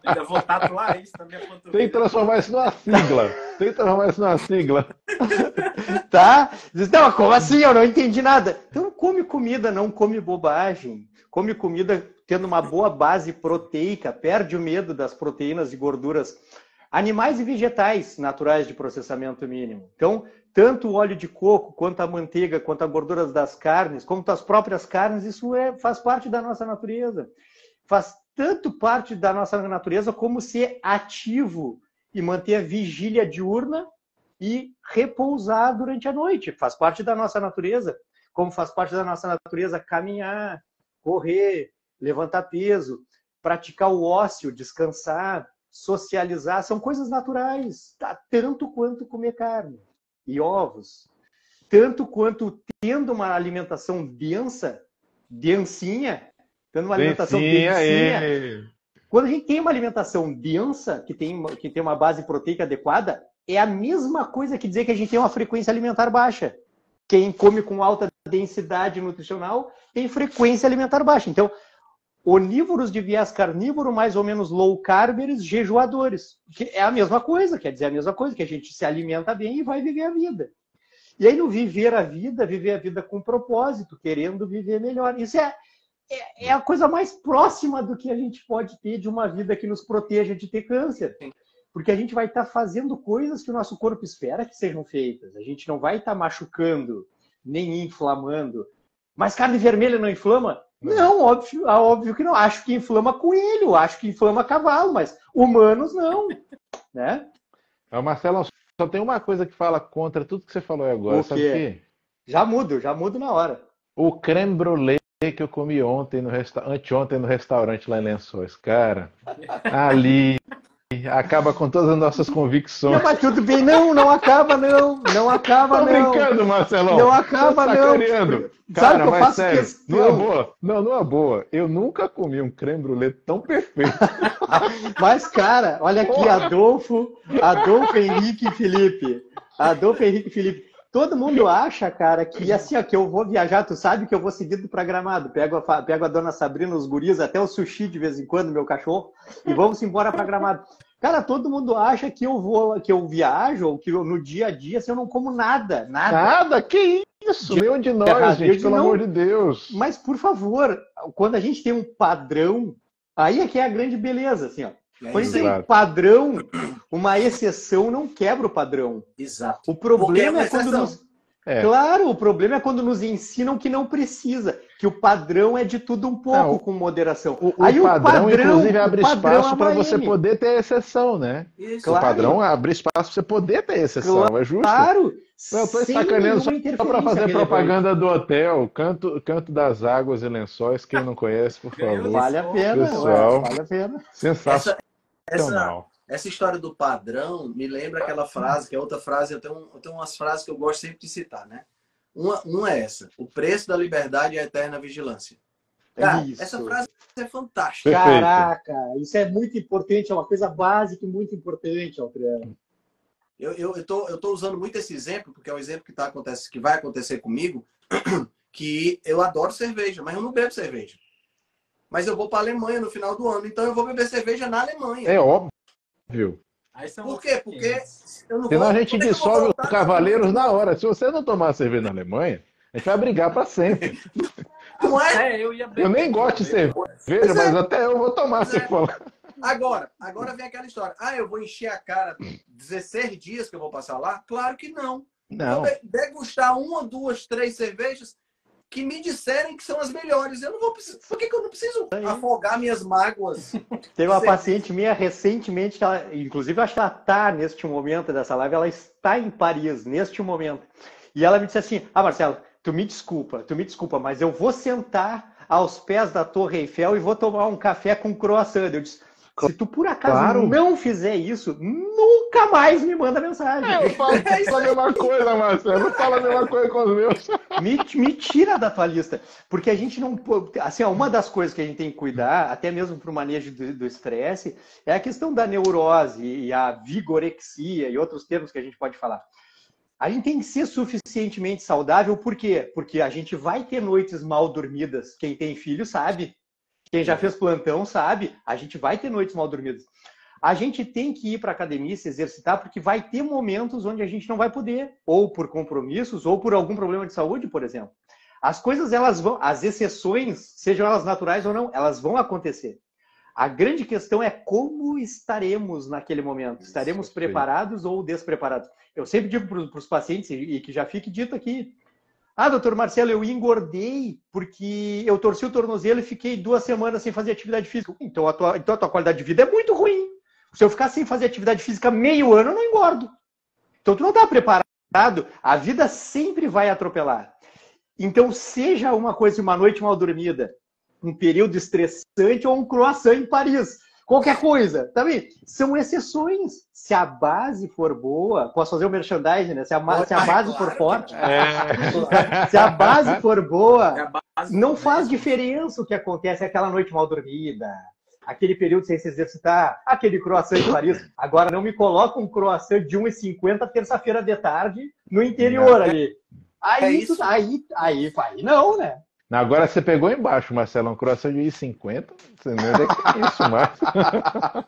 Ainda vou tatuar isso na minha panturrilha. Tem que transformar isso numa sigla. Tá? Não, como assim? Eu não entendi nada. Então come comida, não come bobagem. Come comida tendo uma boa base proteica, perde o medo das proteínas e gorduras animais e vegetais naturais de processamento mínimo. Então, tanto o óleo de coco, quanto a manteiga, quanto as gorduras das carnes, quanto as próprias carnes, isso faz parte da nossa natureza. Faz tanto parte da nossa natureza como ser ativo e manter a vigília diurna e repousar durante a noite. Faz parte da nossa natureza, como faz parte da nossa natureza caminhar, correr, levantar peso, praticar o ócio, descansar, socializar, são coisas naturais, tá? Tanto quanto comer carne e ovos, tanto quanto tendo uma alimentação densinha, tendo uma alimentação densinha. Quando a gente tem uma alimentação densa, que tem uma base proteica adequada, é a mesma coisa que dizer que a gente tem uma frequência alimentar baixa. Quem come com alta densidade nutricional tem frequência alimentar baixa. Então, onívoros de viés carnívoro, mais ou menos low carbers, jejuadores. Que é a mesma coisa, quer dizer a mesma coisa, que a gente se alimenta bem e vai viver a vida. E aí no viver a vida com propósito, querendo viver melhor. Isso é a coisa mais próxima do que a gente pode ter de uma vida que nos proteja de ter câncer. Porque a gente vai estar fazendo coisas que o nosso corpo espera que sejam feitas. A gente não vai estar machucando, nem inflamando. Mas carne vermelha não inflama? Não, óbvio que não. Acho que inflama coelho, acho que inflama cavalo, mas humanos não, né? Marcelo, só tem uma coisa que fala contra tudo que você falou agora, o sabe o quê? Já mudo na hora. O creme brulee que eu comi anteontem no restaurante lá em Lençóis, cara, ali acaba com todas as nossas convicções. Não, mas tudo bem, não acaba não. Não acaba Tô não. brincando, Marcelão. Não acaba não. Cara, sabe que eu mas faço sério, questão? numa boa, eu nunca comi um creme brulee tão perfeito. Mas, cara, olha aqui, Adolfo Henrique e Felipe. Todo mundo acha, cara, que assim, ó, que eu vou viajar, tu sabe que eu vou seguido pra Gramado. Pego a dona Sabrina, os guris, até o sushi de vez em quando, meu cachorro, e vamos embora pra Gramado. Cara, todo mundo acha que eu viajo, ou que no dia a dia, assim, eu não como nada. Nada? Que isso? Nenhum de nós, gente, pelo amor de Deus. Mas, por favor, quando a gente tem um padrão, aí é que é a grande beleza, assim, ó. Quando a gente tem um padrão, uma exceção não quebra o padrão. Exato. O problema é quando Claro, o problema é quando nos ensinam que não precisa, que o padrão é de tudo um pouco, com moderação. O padrão, inclusive, abre espaço para você poder ter exceção, né? Isso. Claro. O padrão abre espaço para você poder ter exceção, é justo. Claro, Eu tô sem sacaneando nenhuma só para fazer interferência propaganda do hotel, Canto das Águas e Lençóis. Quem não conhece, por Ganhou favor. Vale a pena, Pessoal, vale a pena. Essa, essa, sensacional. essa história do padrão me lembra aquela frase, que é outra frase, eu tenho umas frases que eu gosto sempre de citar, né? Uma é essa: o preço da liberdade é a eterna vigilância. Cara, Isso. essa frase é fantástica. Perfeito. Caraca, isso é muito importante, é uma coisa básica e muito importante, Alfredo. Eu tô usando muito esse exemplo, porque é um exemplo que vai acontecer comigo, que eu adoro cerveja, mas eu não bebo cerveja. Mas eu vou para a Alemanha no final do ano, então eu vou beber cerveja na Alemanha. É óbvio. Aí são Por quê? Porque eu não Senão vou... a gente como é que eu vou dissolve voltar os cavaleiros na hora. Se você não tomar cerveja na Alemanha, a gente vai brigar para sempre. Não é? Até eu ia beber. Eu nem gosto de cerveja, mas até eu vou tomar se for. Agora vem aquela história. Ah, eu vou encher a cara 16 dias que eu vou passar lá? Claro que não. Não. Vou degustar uma, duas, três cervejas que me disserem que são as melhores. Eu não vou precisar. Por que eu não preciso afogar minhas mágoas? Teve uma paciente minha recentemente, que ela, inclusive acho que ela está neste momento dessa live, ela está em Paris neste momento. E ela me disse assim: ah, Marcelo, tu me desculpa, mas eu vou sentar aos pés da Torre Eiffel e vou tomar um café com croissant. Eu disse: se tu por acaso não fizer isso, nunca mais me manda mensagem. Eu falo a mesma coisa, Marcelo. Eu falo a mesma coisa com os meus. Me tira da tua lista. Porque a gente não... Assim, uma das coisas que a gente tem que cuidar, até mesmo para o manejo do estresse, é a questão da neurose e a vigorexia e outros termos que a gente pode falar. A gente tem que ser suficientemente saudável, por quê? Porque a gente vai ter noites mal dormidas. Quem tem filho sabe. Quem já fez plantão sabe, a gente vai ter noites mal dormidas. A gente tem que ir para a academia se exercitar, porque vai ter momentos onde a gente não vai poder, ou por compromissos, ou por algum problema de saúde, por exemplo. As coisas, elas vão, as exceções, sejam elas naturais ou não, elas vão acontecer. A grande questão é como estaremos naquele momento. Estaremos preparados ou despreparados? Eu sempre digo para os pacientes, e que já fique dito aqui: ah, doutor Marcelo, eu engordei porque eu torci o tornozelo e fiquei 2 semanas sem fazer atividade física. Então a tua qualidade de vida é muito ruim. Se eu ficar sem fazer atividade física meio ano, eu não engordo. Então tu não está preparado, a vida sempre vai atropelar. Então seja uma coisa, uma noite mal dormida, um período estressante ou um croissant em Paris. Qualquer coisa, também. São exceções. Se a base for boa, posso fazer o merchandising, né? Se a base for forte, se a base for boa, não faz diferença o que acontece aquela noite mal dormida, aquele período sem se exercitar, aquele croissant em Paris. Agora não me coloca um croissant de 1,50 terça-feira de tarde no interior ali. Aí não, né? Agora você pegou embaixo, Marcelo, um croissant de 1,50. Você não é que é isso, Marcelo.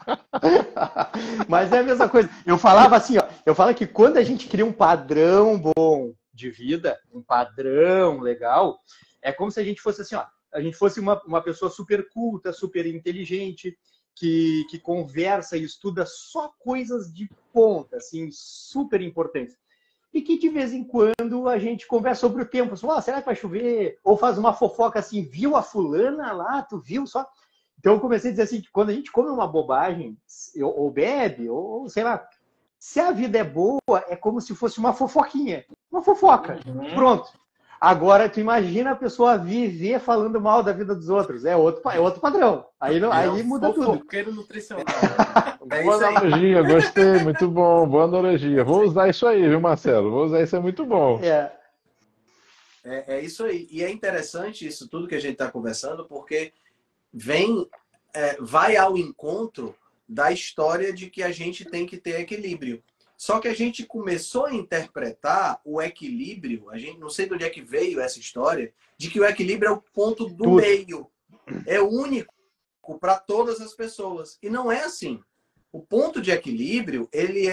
Mas é a mesma coisa. Eu falava assim, ó. Eu falo que quando a gente cria um padrão bom de vida, um padrão legal, é como se a gente fosse assim, ó. A gente fosse uma pessoa super culta, super inteligente, que conversa e estuda só coisas de ponta, assim, super importantes. E que de vez em quando a gente conversa sobre o tempo. Assim, será que vai chover? Ou faz uma fofoca assim, viu a fulana lá? Tu viu só? Então eu comecei a dizer assim, que quando a gente come uma bobagem, ou bebe, ou sei lá, se a vida é boa, é como se fosse uma fofoquinha. Uma fofoca. Pronto. Agora, tu imagina a pessoa viver falando mal da vida dos outros. É outro padrão. Aí muda tudo. Fofoqueiro nutricional. Boa analogia, gostei, muito bom, boa analogia. Vou usar isso aí, viu, Marcelo? Vou usar isso, é muito bom. É isso aí. E é interessante isso tudo que a gente está conversando, porque vai ao encontro da história de que a gente tem que ter equilíbrio. Só que a gente começou a interpretar o equilíbrio, a gente não sei de onde é que veio essa história, de que o equilíbrio é o ponto do meio. É único para todas as pessoas. E não é assim. O ponto de equilíbrio, ele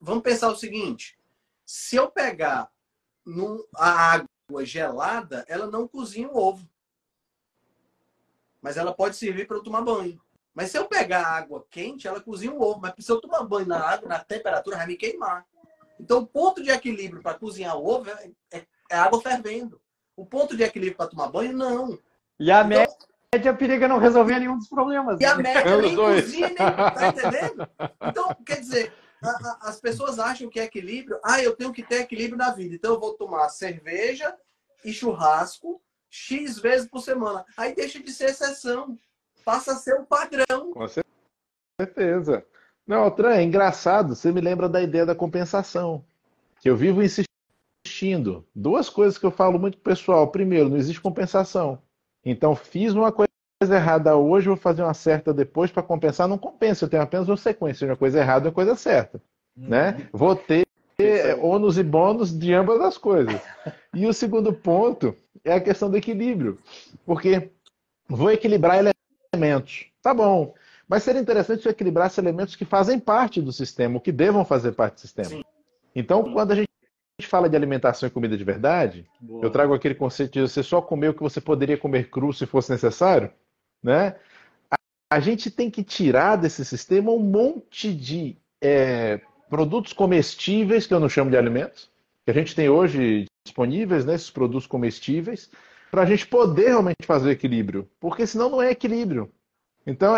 vamos pensar o seguinte: se eu pegar a água gelada, ela não cozinha o ovo. Mas ela pode servir para eu tomar banho. Mas se eu pegar a água quente, ela cozinha o ovo. Mas se eu tomar banho na água, na temperatura, vai me queimar. Então, o ponto de equilíbrio para cozinhar o ovo é a água fervendo. O ponto de equilíbrio para tomar banho, não. E a média periga não resolver nenhum dos problemas. E a média nem cozinha, nem... Tá entendendo? Então, quer dizer, as pessoas acham que é equilíbrio. Eu tenho que ter equilíbrio na vida. Então eu vou tomar cerveja e churrasco X vezes por semana. Aí deixa de ser exceção. Passa a ser um padrão. Com certeza. Não, Altran, é engraçado. Você me lembra da ideia da compensação. Que eu vivo insistindo. Duas coisas que eu falo muito pro pessoal. Primeiro, não existe compensação. Então, fiz uma coisa errada hoje, vou fazer uma certa depois para compensar. Não compensa, eu tenho apenas uma sequência. Uma coisa errada e uma coisa certa. Né? Vou ter ônus e bônus de ambas as coisas. E o segundo ponto é a questão do equilíbrio. Porque vou equilibrar elementos. Tá bom. Mas seria interessante se eu equilibrasse elementos que fazem parte do sistema, ou que devam fazer parte do sistema. Sim. Então, quando a gente fala de alimentação e comida de verdade, eu trago aquele conceito de você só comer o que você poderia comer cru se fosse necessário, né? A gente tem que tirar desse sistema um monte de produtos comestíveis, que eu não chamo de alimentos, que a gente tem hoje disponíveis, né, esses produtos comestíveis, para a gente poder realmente fazer equilíbrio, porque senão não é equilíbrio. Então,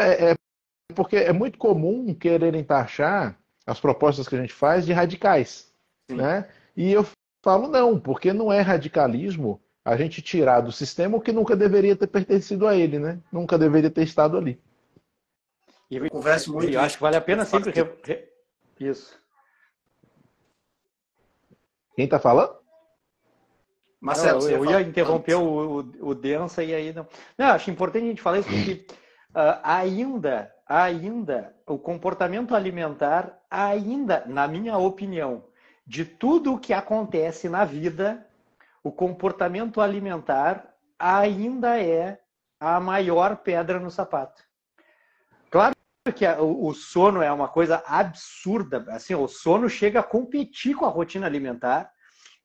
porque é muito comum quererem taxar as propostas que a gente faz de radicais, né? E eu falo não, porque não é radicalismo a gente tirar do sistema o que nunca deveria ter pertencido a ele, né? Nunca deveria ter estado ali. E eu converso muito. Eu acho que vale a pena sempre... Isso. Quem está falando? Marcelo, não, eu ia interromper o Densa e aí não. Não, acho importante a gente falar isso porque ainda o comportamento alimentar, na minha opinião, de tudo o que acontece na vida, o comportamento alimentar ainda é a maior pedra no sapato. Claro que o sono é uma coisa absurda, assim, o sono chega a competir com a rotina alimentar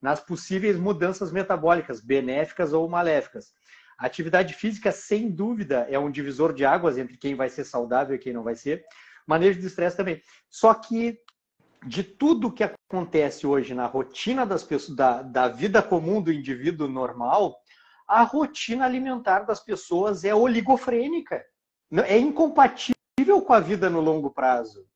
nas possíveis mudanças metabólicas, benéficas ou maléficas. A atividade física, sem dúvida, é um divisor de águas entre quem vai ser saudável e quem não vai ser. Manejo de estresse também. Só que de tudo que acontece hoje na rotina das pessoas, da vida comum do indivíduo normal, a rotina alimentar das pessoas é oligofrênica. É incompatível com a vida no longo prazo.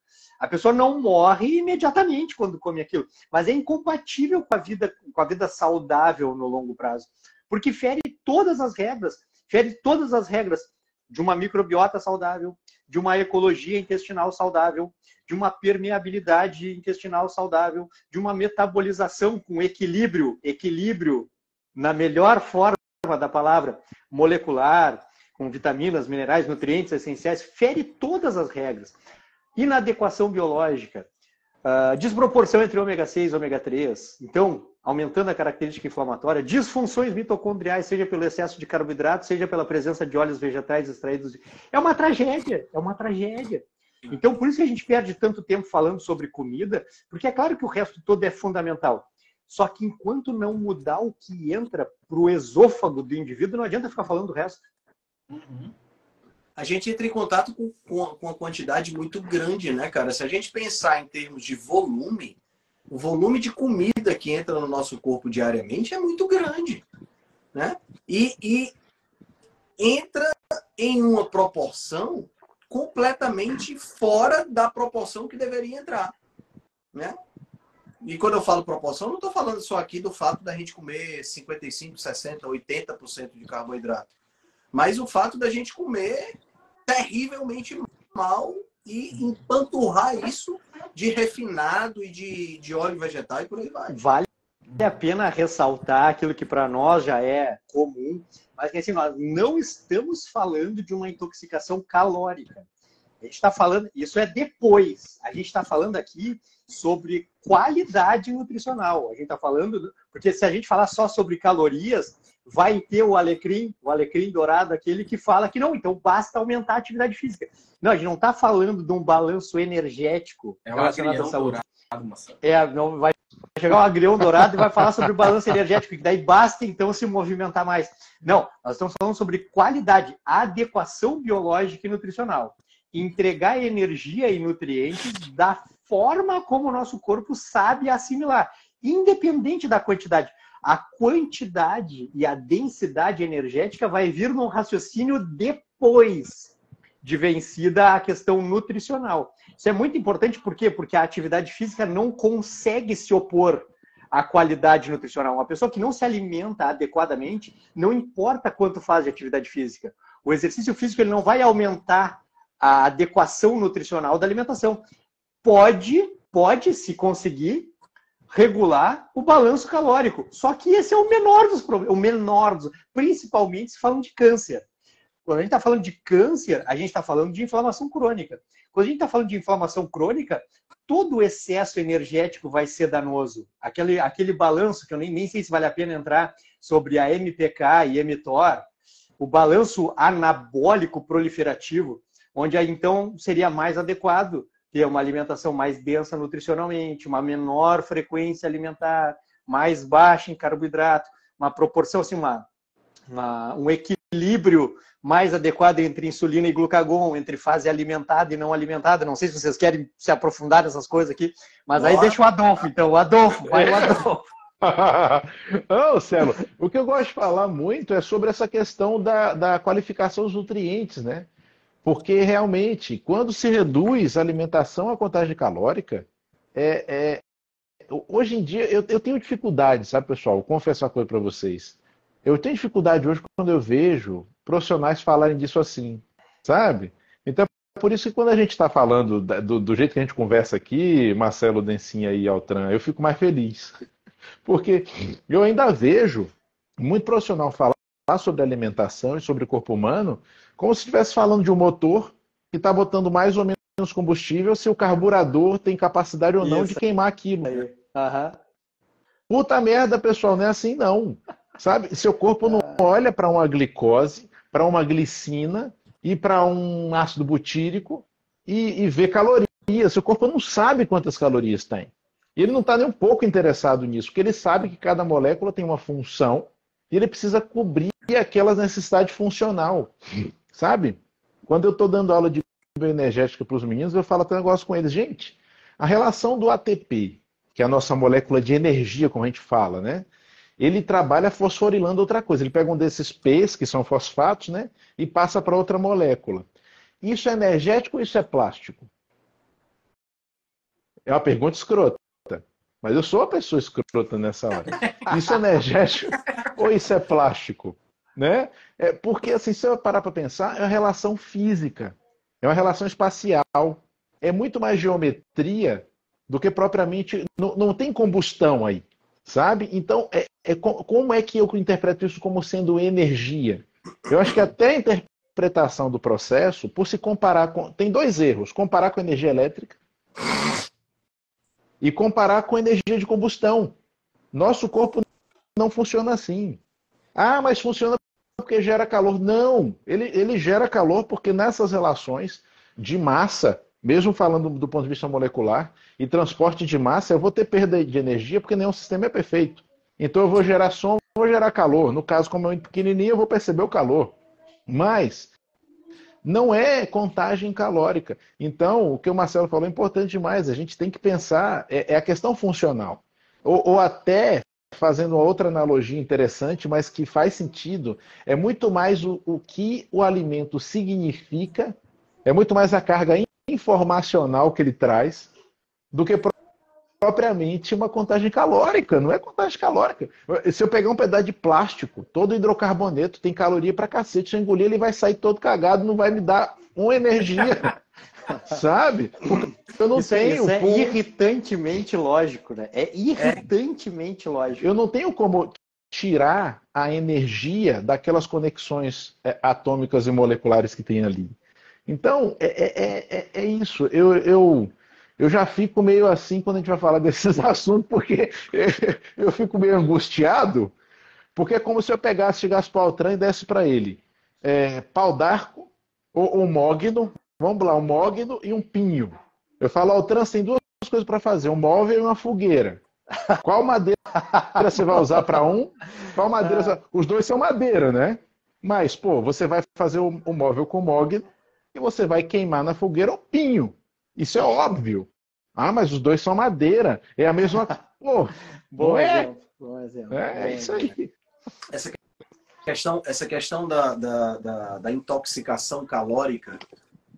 A pessoa não morre imediatamente quando come aquilo, mas é incompatível com a vida saudável no longo prazo. Porque fere todas as regras de uma microbiota saudável, de uma ecologia intestinal saudável, de uma permeabilidade intestinal saudável, de uma metabolização com equilíbrio na melhor forma da palavra, molecular, com vitaminas, minerais, nutrientes essenciais, fere todas as regras. Inadequação biológica, desproporção entre ômega 6 e ômega 3, então, aumentando a característica inflamatória, disfunções mitocondriais, seja pelo excesso de carboidrato, seja pela presença de óleos vegetais extraídos. É uma tragédia, é uma tragédia. Então, por isso que a gente perde tanto tempo falando sobre comida, porque é claro que o resto todo é fundamental. Só que enquanto não mudar o que entra para o esôfago do indivíduo, não adianta ficar falando do resto. A gente entra em contato com uma quantidade muito grande, né, cara? Se a gente pensar em termos de volume, o volume de comida que entra no nosso corpo diariamente é muito grande, né? E entra em uma proporção completamente fora da proporção que deveria entrar, né? E quando eu falo proporção, não estou falando só aqui do fato da gente comer 55%, 60%, 80% de carboidrato. Mas o fato da gente comer terrivelmente mal e empanturrar isso de refinado e de óleo vegetal e por aí vai. Vale a pena ressaltar aquilo que para nós já é comum, mas que assim, nós não estamos falando de uma intoxicação calórica. A gente está falando, isso é depois, a gente está falando aqui sobre qualidade nutricional. A gente está falando, porque se a gente falar só sobre calorias, vai ter o alecrim dourado, aquele que fala que não, então basta aumentar a atividade física. Não, a gente não está falando de um balanço energético relacionado à saúde. Não vai chegar um agrião dourado e vai falar sobre o balanço energético, que daí basta então se movimentar mais. Não, nós estamos falando sobre qualidade, adequação biológica e nutricional. Entregar energia e nutrientes da forma como o nosso corpo sabe assimilar, independente da quantidade. A quantidade e a densidade energética vai vir num raciocínio depois. de vencida a questão nutricional. Isso é muito importante, por quê? Porque a atividade física não consegue se opor à qualidade nutricional. Uma pessoa que não se alimenta adequadamente, não importa quanto faz de atividade física. O exercício físico ele não vai aumentar a adequação nutricional da alimentação. Pode se conseguir regular o balanço calórico. Só que esse é o menor dos problemas, principalmente se falam de câncer. Quando a gente está falando de câncer, a gente está falando de inflamação crônica. Quando a gente está falando de inflamação crônica, todo o excesso energético vai ser danoso. Aquele balanço, que eu nem sei se vale a pena entrar, sobre a MPK e mTOR, o balanço anabólico proliferativo, onde aí, então seria mais adequado ter uma alimentação mais densa nutricionalmente, uma menor frequência alimentar, mais baixa em carboidrato, uma proporção, assim, um equilíbrio mais adequado entre insulina e glucagon, entre fase alimentada e não alimentada. Não sei se vocês querem se aprofundar nessas coisas aqui, mas aí deixa o Adolfo, então. O Adolfo, vai o Adolfo. Não, Celo, o que eu gosto de falar muito é sobre essa questão da qualificação dos nutrientes, né? Porque realmente, quando se reduz a alimentação à contagem calórica, hoje em dia eu tenho dificuldade, sabe, pessoal? Vou confessar uma coisa para vocês. Eu tenho dificuldade hoje quando eu vejo profissionais falarem disso assim, sabe? Então, por isso que quando a gente está falando do jeito que a gente conversa aqui, Marcelo, Dencinha e Altran, eu fico mais feliz. Porque eu ainda vejo muito profissional falar sobre alimentação e sobre o corpo humano como se estivesse falando de um motor que está botando mais ou menos combustível se o carburador tem capacidade ou não de queimar aquilo. Uhum. Puta merda, pessoal, não é assim não. Sabe? Seu corpo não olha para uma glicose, para uma glicina e para um ácido butírico e vê calorias. Seu corpo não sabe quantas calorias tem. E ele não está nem um pouco interessado nisso, porque ele sabe que cada molécula tem uma função e ele precisa cobrir aquela necessidade funcional. Sabe? Quando eu estou dando aula de bioenergética para os meninos, eu falo até um negócio com eles. Gente, a relação do ATP, que é a nossa molécula de energia, como a gente fala, né? Ele trabalha fosforilando outra coisa. Ele pega um desses P's, que são fosfatos, né? E passa para outra molécula. Isso é energético ou isso é plástico? É uma pergunta escrota. Mas eu sou uma pessoa escrota nessa hora. Isso é energético ou isso é plástico? Né? Porque, assim, se eu parar para pensar, é uma relação física. É uma relação espacial. É muito mais geometria do que propriamente... Não tem combustão aí. Sabe? Então, como é que eu interpreto isso como sendo energia? Eu acho que até a interpretação do processo, por se comparar com... Tem dois erros. Comparar com energia elétrica e comparar com energia de combustão. Nosso corpo não funciona assim. Ah, mas funciona porque gera calor. Não, ele gera calor porque nessas relações de massa, mesmo falando do ponto de vista molecular, e transporte de massa, eu vou ter perda de energia porque nenhum sistema é perfeito. Então eu vou gerar som, vou gerar calor. No caso, como é pequenininho, eu vou perceber o calor. Mas não é contagem calórica. Então, o que o Marcelo falou é importante demais. A gente tem que pensar, é a questão funcional. Ou até, fazendo outra analogia interessante, mas que faz sentido, é muito mais o que o alimento significa, é muito mais a carga informacional que ele traz, do que propriamente uma contagem calórica. Não é contagem calórica. Se eu pegar um pedaço de plástico, todo hidrocarboneto tem caloria pra cacete, se eu engolir ele vai sair todo cagado, não vai me dar uma energia. Sabe? Porque eu não tenho... Isso é irritantemente lógico, né? É irritantemente lógico. Eu não tenho como tirar a energia daquelas conexões atômicas e moleculares que tem ali. Então, é isso. Eu já fico meio assim quando a gente vai falar desses assuntos, porque eu fico meio angustiado, porque é como se eu chegasse para o Altran e desse para ele pau d'arco ou um mogno, vamos lá, um mogno e um pinho. Eu falo, Altran, tem duas coisas para fazer, um móvel e uma fogueira. Qual madeira você vai usar para um? Qual madeira? Os dois são madeira, né? Mas, pô, você vai fazer o móvel com mogno e você vai queimar na fogueira o pinho. Isso é óbvio. Ah, mas os dois são madeira. É a mesma... Pô, bom exemplo. Bom exemplo. É isso aí. Essa questão da intoxicação calórica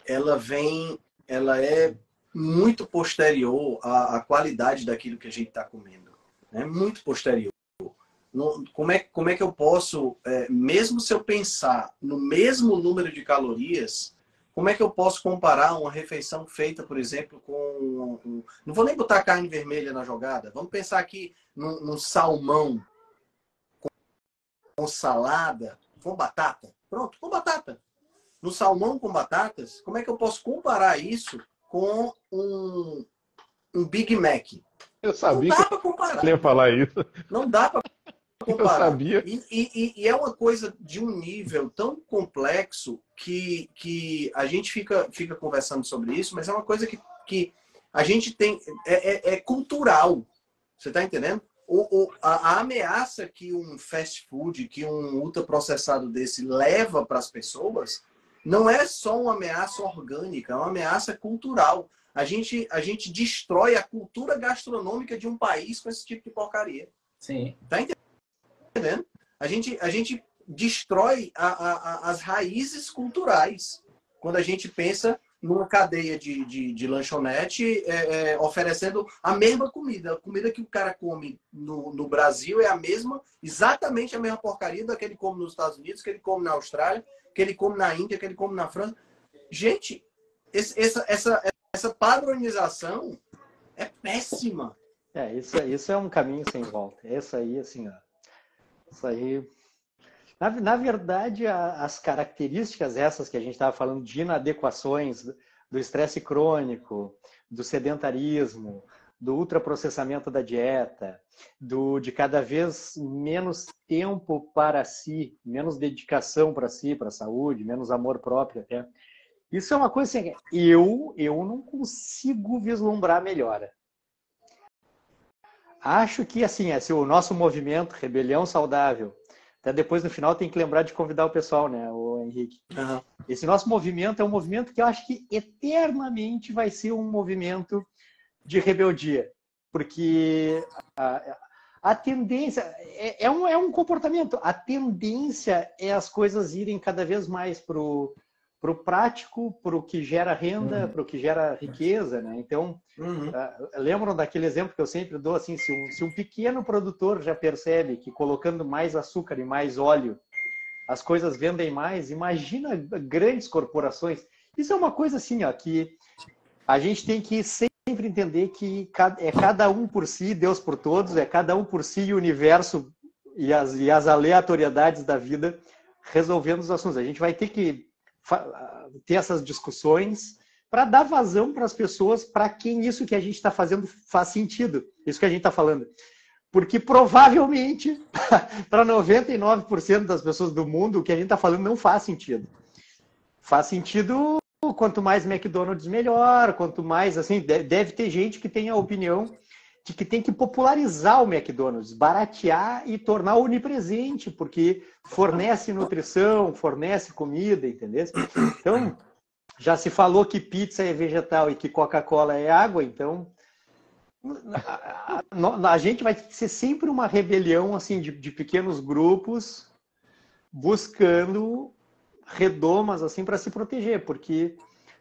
ela é muito posterior à qualidade daquilo que a gente está comendo. É muito posterior. Como é que eu posso, mesmo se eu pensar no mesmo número de calorias, como é que eu posso comparar uma refeição feita, por exemplo, com... Não vou nem botar carne vermelha na jogada. Vamos pensar aqui num salmão com salada, com batata. Pronto, com batata. No salmão com batatas, como é que eu posso comparar isso com um Big Mac? Eu sabia Não dá para comparar. que eu ia falar isso. Não dá para comparar. Eu sabia. E é uma coisa de um nível tão complexo que a gente fica conversando sobre isso, mas é uma coisa que a gente tem... É cultural. Você está entendendo? A ameaça que um fast food, que um ultraprocessado desse leva para as pessoas, não é só uma ameaça orgânica, é uma ameaça cultural. A gente destrói a cultura gastronômica de um país com esse tipo de porcaria. Sim. Tá entendendo? A gente destrói as raízes culturais quando a gente pensa numa cadeia de lanchonete oferecendo a mesma comida. A comida que o cara come no Brasil é a mesma, exatamente a mesma porcaria da que ele come nos Estados Unidos, que ele come na Austrália, que ele come na Índia, que ele come na França. Gente, essa padronização é péssima. Isso é um caminho sem volta. Isso aí, assim, ó. Isso aí... Na verdade, as características essas que a gente estava falando de inadequações, do estresse crônico, do sedentarismo, do ultraprocessamento da dieta, de cada vez menos tempo para si, menos dedicação para si, para a saúde, menos amor próprio até. Isso é uma coisa assim, eu não consigo vislumbrar melhora. Acho que assim, o nosso movimento Rebelião Saudável, até depois no final tem que lembrar de convidar o pessoal, né, o Henrique. Uhum. Esse nosso movimento é um movimento que eu acho que eternamente vai ser um movimento de rebeldia, porque a tendência é um comportamento. A tendência é as coisas irem cada vez mais pro prático, pro que gera renda, pro que gera riqueza, né? Então, lembram daquele exemplo que eu sempre dou, assim, se um pequeno produtor já percebe que colocando mais açúcar e mais óleo as coisas vendem mais, imagina grandes corporações. Isso é uma coisa assim, ó, que a gente tem que sempre entender que é cada um por si, Deus por todos, é cada um por si e o universo e as aleatoriedades da vida resolvendo os assuntos. A gente vai ter que ter essas discussões para dar vazão para as pessoas, para quem isso que a gente está fazendo faz sentido, isso que a gente está falando. Porque provavelmente, para 99% das pessoas do mundo, o que a gente está falando não faz sentido. Faz sentido, quanto mais McDonald's, melhor. Quanto mais, assim, deve ter gente que tem a opinião de que tem que popularizar o McDonald's, baratear e tornar onipresente, porque fornece nutrição, fornece comida, entendeu? Então, já se falou que pizza é vegetal e que Coca-Cola é água, então... A gente vai ser sempre uma rebelião assim de pequenos grupos buscando redomas assim para se proteger, porque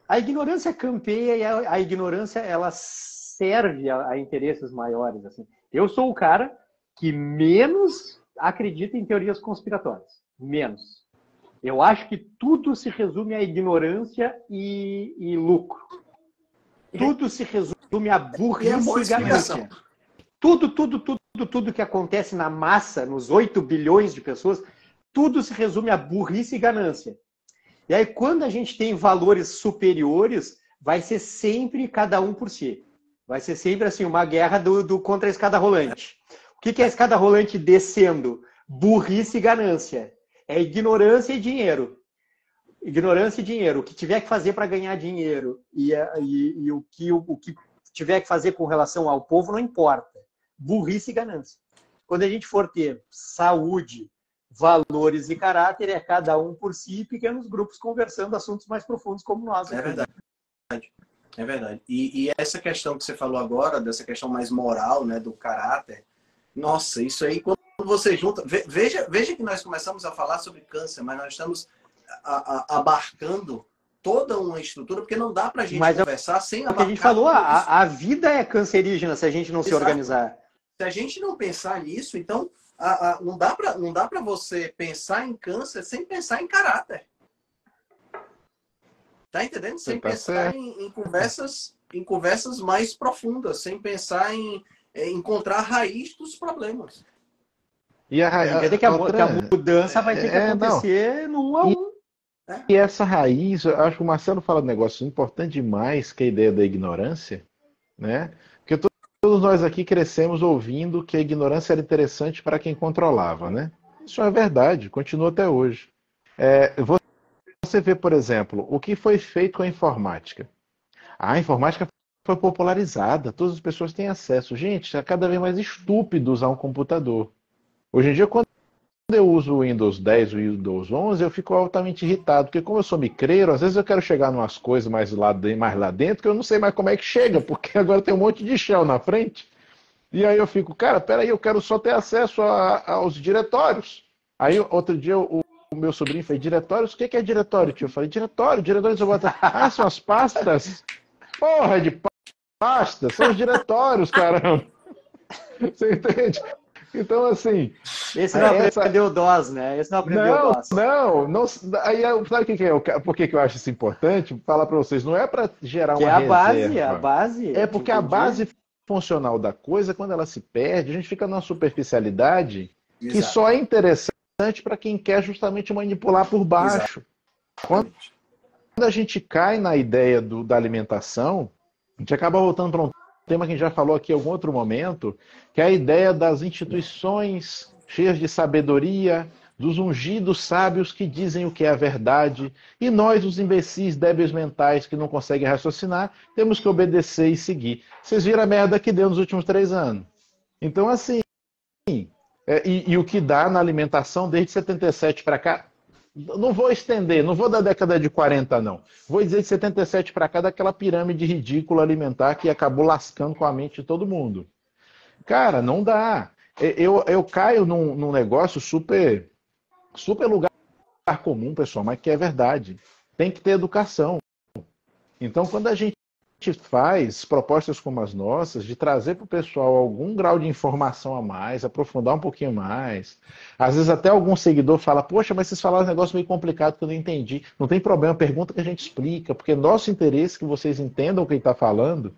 a ignorância campeia e a ignorância ela serve a interesses maiores assim. Eu sou o cara que menos acredita em teorias conspiratórias, menos. Eu acho que tudo se resume a ignorância e lucro. Tudo se resume a burrice e ganância. Tudo que acontece na massa, nos 8 bilhões de pessoas, tudo se resume a burrice e ganância. E aí, quando a gente tem valores superiores, vai ser sempre cada um por si. Vai ser sempre assim, uma guerra contra a escada rolante. O que é a escada rolante descendo? Burrice e ganância. É ignorância e dinheiro. Ignorância e dinheiro. O que tiver que fazer para ganhar dinheiro e o que tiver que fazer com relação ao povo não importa. Burrice e ganância. Quando a gente for ter saúde, valores e caráter, é cada um por si e pequenos grupos conversando assuntos mais profundos como nós. É verdade. É verdade. E essa questão que você falou agora, dessa questão mais moral, né, do caráter, nossa, isso aí, quando você junta... Veja que nós começamos a falar sobre câncer, mas nós estamos abarcando toda uma estrutura, porque não dá para a gente Mas conversar sem é o que a gente abarcar falou, tudo isso. a vida é cancerígena se a gente não se Exato. organizar. Se a gente não pensar nisso, então não dá para você pensar em câncer sem pensar em caráter. Tá entendendo? Sem Tá pensar certo. em conversas mais profundas, sem pensar em encontrar a raiz dos problemas. E Quer dizer que a mudança vai ter que acontecer no 1 a 1. E essa raiz, eu acho que o Marcelo fala um negócio importante demais, que é a ideia da ignorância, né? Porque todos nós aqui crescemos ouvindo que a ignorância era interessante para quem controlava, né? Isso é verdade, continua até hoje. Você vê, por exemplo, o que foi feito com a informática. A informática foi popularizada, todas as pessoas têm acesso. Gente, é cada vez mais estúpido usar um computador. Hoje em dia, quando eu uso o Windows 10 ou o Windows 11, eu fico altamente irritado, porque como eu sou micreiro, às vezes eu quero chegar em umas coisas mais lá dentro, que eu não sei mais como é que chega, porque agora tem um monte de shell na frente. E aí eu fico, cara, peraí, eu quero só ter acesso aos diretórios. Aí outro dia o meu sobrinho falou, diretórios? O que é diretório, tio? Eu falei, diretórios eu boto... Ah, são as pastas? Porra de pastas, são os diretórios, caramba. Você entende? Então, assim... Esse não aprendeu DOS, né? Esse não aprendeu DOS. Não. Aí, sabe o que é? Por que eu acho isso importante? Falar para vocês, não é para gerar uma reserva. A base. É porque a base funcional da coisa, quando ela se perde, a gente fica numa superficialidade que só é interessante para quem quer justamente manipular por baixo. Quando a gente cai na ideia da alimentação, a gente acaba voltando para um tema que a gente já falou aqui em algum outro momento, que é a ideia das instituições cheias de sabedoria, dos ungidos sábios que dizem o que é a verdade, e nós, os imbecis débeis mentais que não conseguem raciocinar, temos que obedecer e seguir. Vocês viram a merda que deu nos últimos 3 anos. Então, assim, e o que dá na alimentação desde 77 para cá, não vou estender, não vou da década de 40, não. Vou dizer de 77 para cá, daquela pirâmide ridícula alimentar que acabou lascando com a mente de todo mundo. Cara, não dá. Eu caio num negócio super lugar comum, pessoal, mas que é verdade. Tem que ter educação. Então, quando a gente faz propostas como as nossas, de trazer para o pessoal algum grau de informação a mais, aprofundar um pouquinho mais, às vezes até algum seguidor fala, poxa, mas vocês falaram um negócio meio complicado que eu não entendi. Não tem problema, pergunta que a gente explica, porque é nosso interesse que vocês entendam o que ele está falando,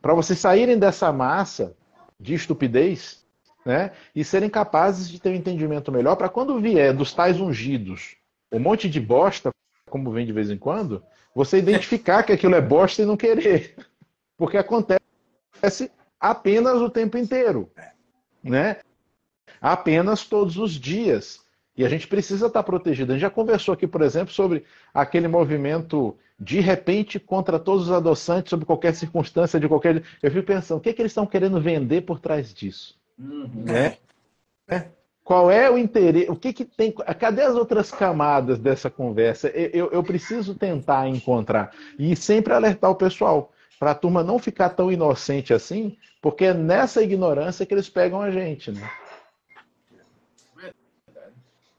para vocês saírem dessa massa de estupidez, né, e serem capazes de ter um entendimento melhor para quando vier dos tais ungidos um monte de bosta, como vem de vez em quando, você identificar que aquilo é bosta e não querer. Porque acontece apenas o tempo inteiro, né? Apenas todos os dias. E a gente precisa estar protegido. A gente já conversou aqui, por exemplo, sobre aquele movimento de repente contra todos os adoçantes, sob qualquer circunstância, de qualquer... Eu fico pensando, o que eles estão querendo vender por trás disso? Né? Qual é o interesse? O que tem? Cadê as outras camadas dessa conversa? Eu preciso tentar encontrar. E sempre alertar o pessoal, para a turma não ficar tão inocente assim, porque é nessa ignorância que eles pegam a gente, né?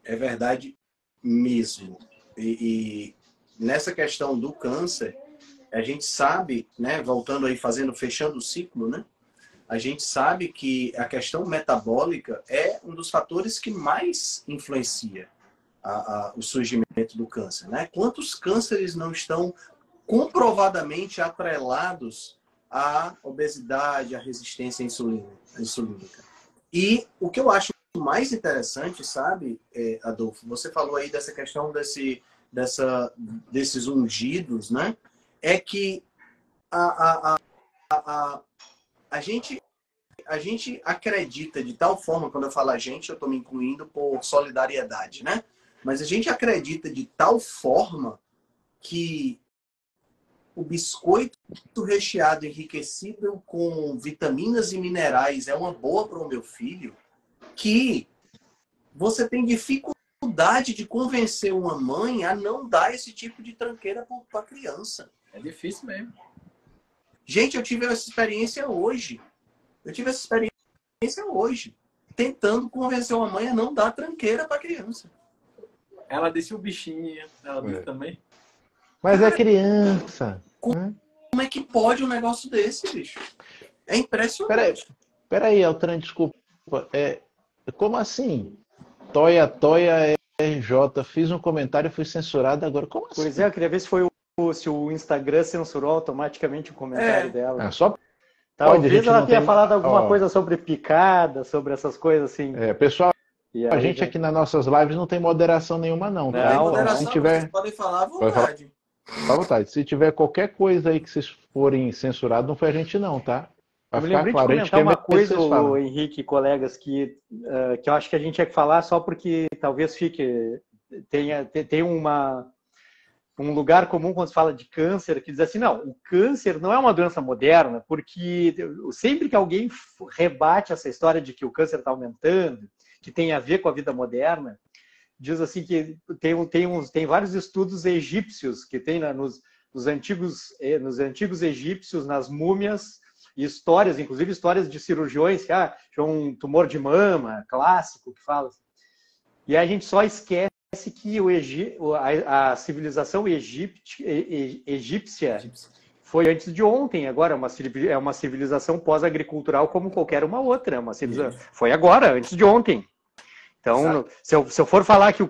É verdade mesmo. E nessa questão do câncer, a gente sabe, né, voltando aí, fechando o ciclo, né? A gente sabe que a questão metabólica é um dos fatores que mais influencia o surgimento do câncer, né? Quantos cânceres não estão comprovadamente atrelados à obesidade, à resistência insulínica? E o que eu acho mais interessante, sabe, Adolfo, você falou aí dessa questão desses ungidos, né? É que a gente acredita de tal forma, quando eu falo a gente, eu estou me incluindo por solidariedade, né? Mas a gente acredita de tal forma que o biscoito recheado, enriquecido com vitaminas e minerais é uma boa para o meu filho, que você tem dificuldade de convencer uma mãe a não dar esse tipo de tranqueira para a criança. É difícil mesmo. Gente, eu tive essa experiência hoje. Tentando convencer uma mãe a não dar tranqueira para a criança. Ela disse o bichinho, ela disse também. Mas é criança. Como é que pode um negócio desse, bicho? É impressionante. Peraí, Altran, desculpa. Como assim? Toia RJ, fiz um comentário e fui censurado agora. Como assim? Pois é, eu queria ver se o Instagram censurou automaticamente o comentário dela. Só talvez ela tenha falado alguma coisa sobre picada, sobre essas coisas assim. Pessoal, a gente aqui nas nossas lives não tem moderação nenhuma, não. Não tem moderação, se tiver... vocês podem falar à vontade. À vontade. Se tiver qualquer coisa aí que vocês forem censurados, não foi a gente não, tá? Eu me lembrei de comentar uma coisa, Henrique e colegas, que eu acho que a gente tinha que falar só porque talvez tenha um lugar comum quando se fala de câncer, que diz assim, não, o câncer não é uma doença moderna, porque sempre que alguém rebate essa história de que o câncer está aumentando, que tem a ver com a vida moderna, diz assim que tem vários estudos egípcios que tem nos antigos egípcios, nas múmias, e histórias, inclusive histórias de cirurgiões que tinha um tumor de mama, clássico, que fala assim. E a gente só esquece que a civilização egípcia foi antes de ontem, agora é uma civilização pós-agricultural como qualquer uma outra. Foi agora, antes de ontem. Então, se eu for falar que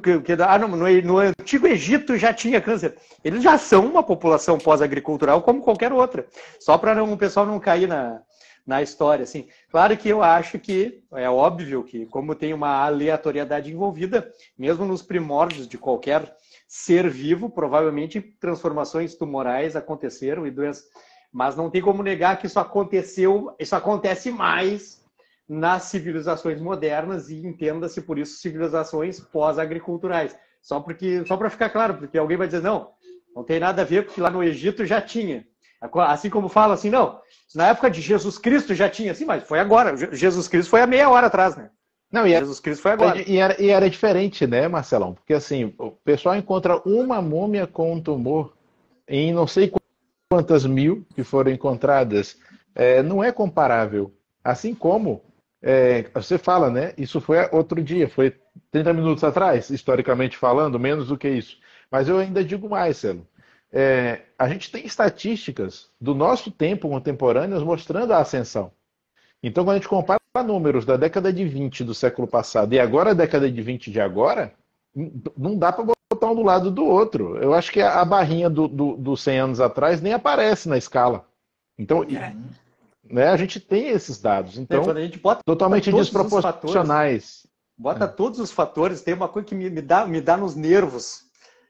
no Antigo Egito já tinha câncer, eles já são uma população pós-agricultural como qualquer outra. Só para o pessoal não cair na história. Assim. Claro que eu acho que é óbvio que, como tem uma aleatoriedade envolvida, mesmo nos primórdios de qualquer ser vivo, provavelmente transformações tumorais aconteceram e doenças. Mas não tem como negar que isso acontece mais nas civilizações modernas e entenda-se por isso civilizações pós-agriculturais. Só para ficar claro, porque alguém vai dizer, não tem nada a ver, porque lá no Egito já tinha. Assim como fala assim, não, na época de Jesus Cristo já tinha, assim, mas foi agora. Jesus Cristo foi há meia hora atrás, né? Jesus Cristo foi agora. E era diferente, né, Marcelão? Porque assim, o pessoal encontra uma múmia com um tumor em não sei quantas mil que foram encontradas. Não é comparável. Assim como você fala, né? Isso foi outro dia, foi 30 minutos atrás, historicamente falando, menos do que isso. Mas eu ainda digo mais, Celo. A gente tem estatísticas do nosso tempo contemporâneas mostrando a ascensão. Então, quando a gente compara números da década de 20 do século passado e agora a década de 20 de agora, não dá para botar um do lado do outro. Eu acho que a barrinha dos 100 anos atrás nem aparece na escala. Então, né, a gente tem esses dados. Então, quando a gente bota totalmente desproporcionais. Bota todos os fatores, tem uma coisa que me dá nos nervos,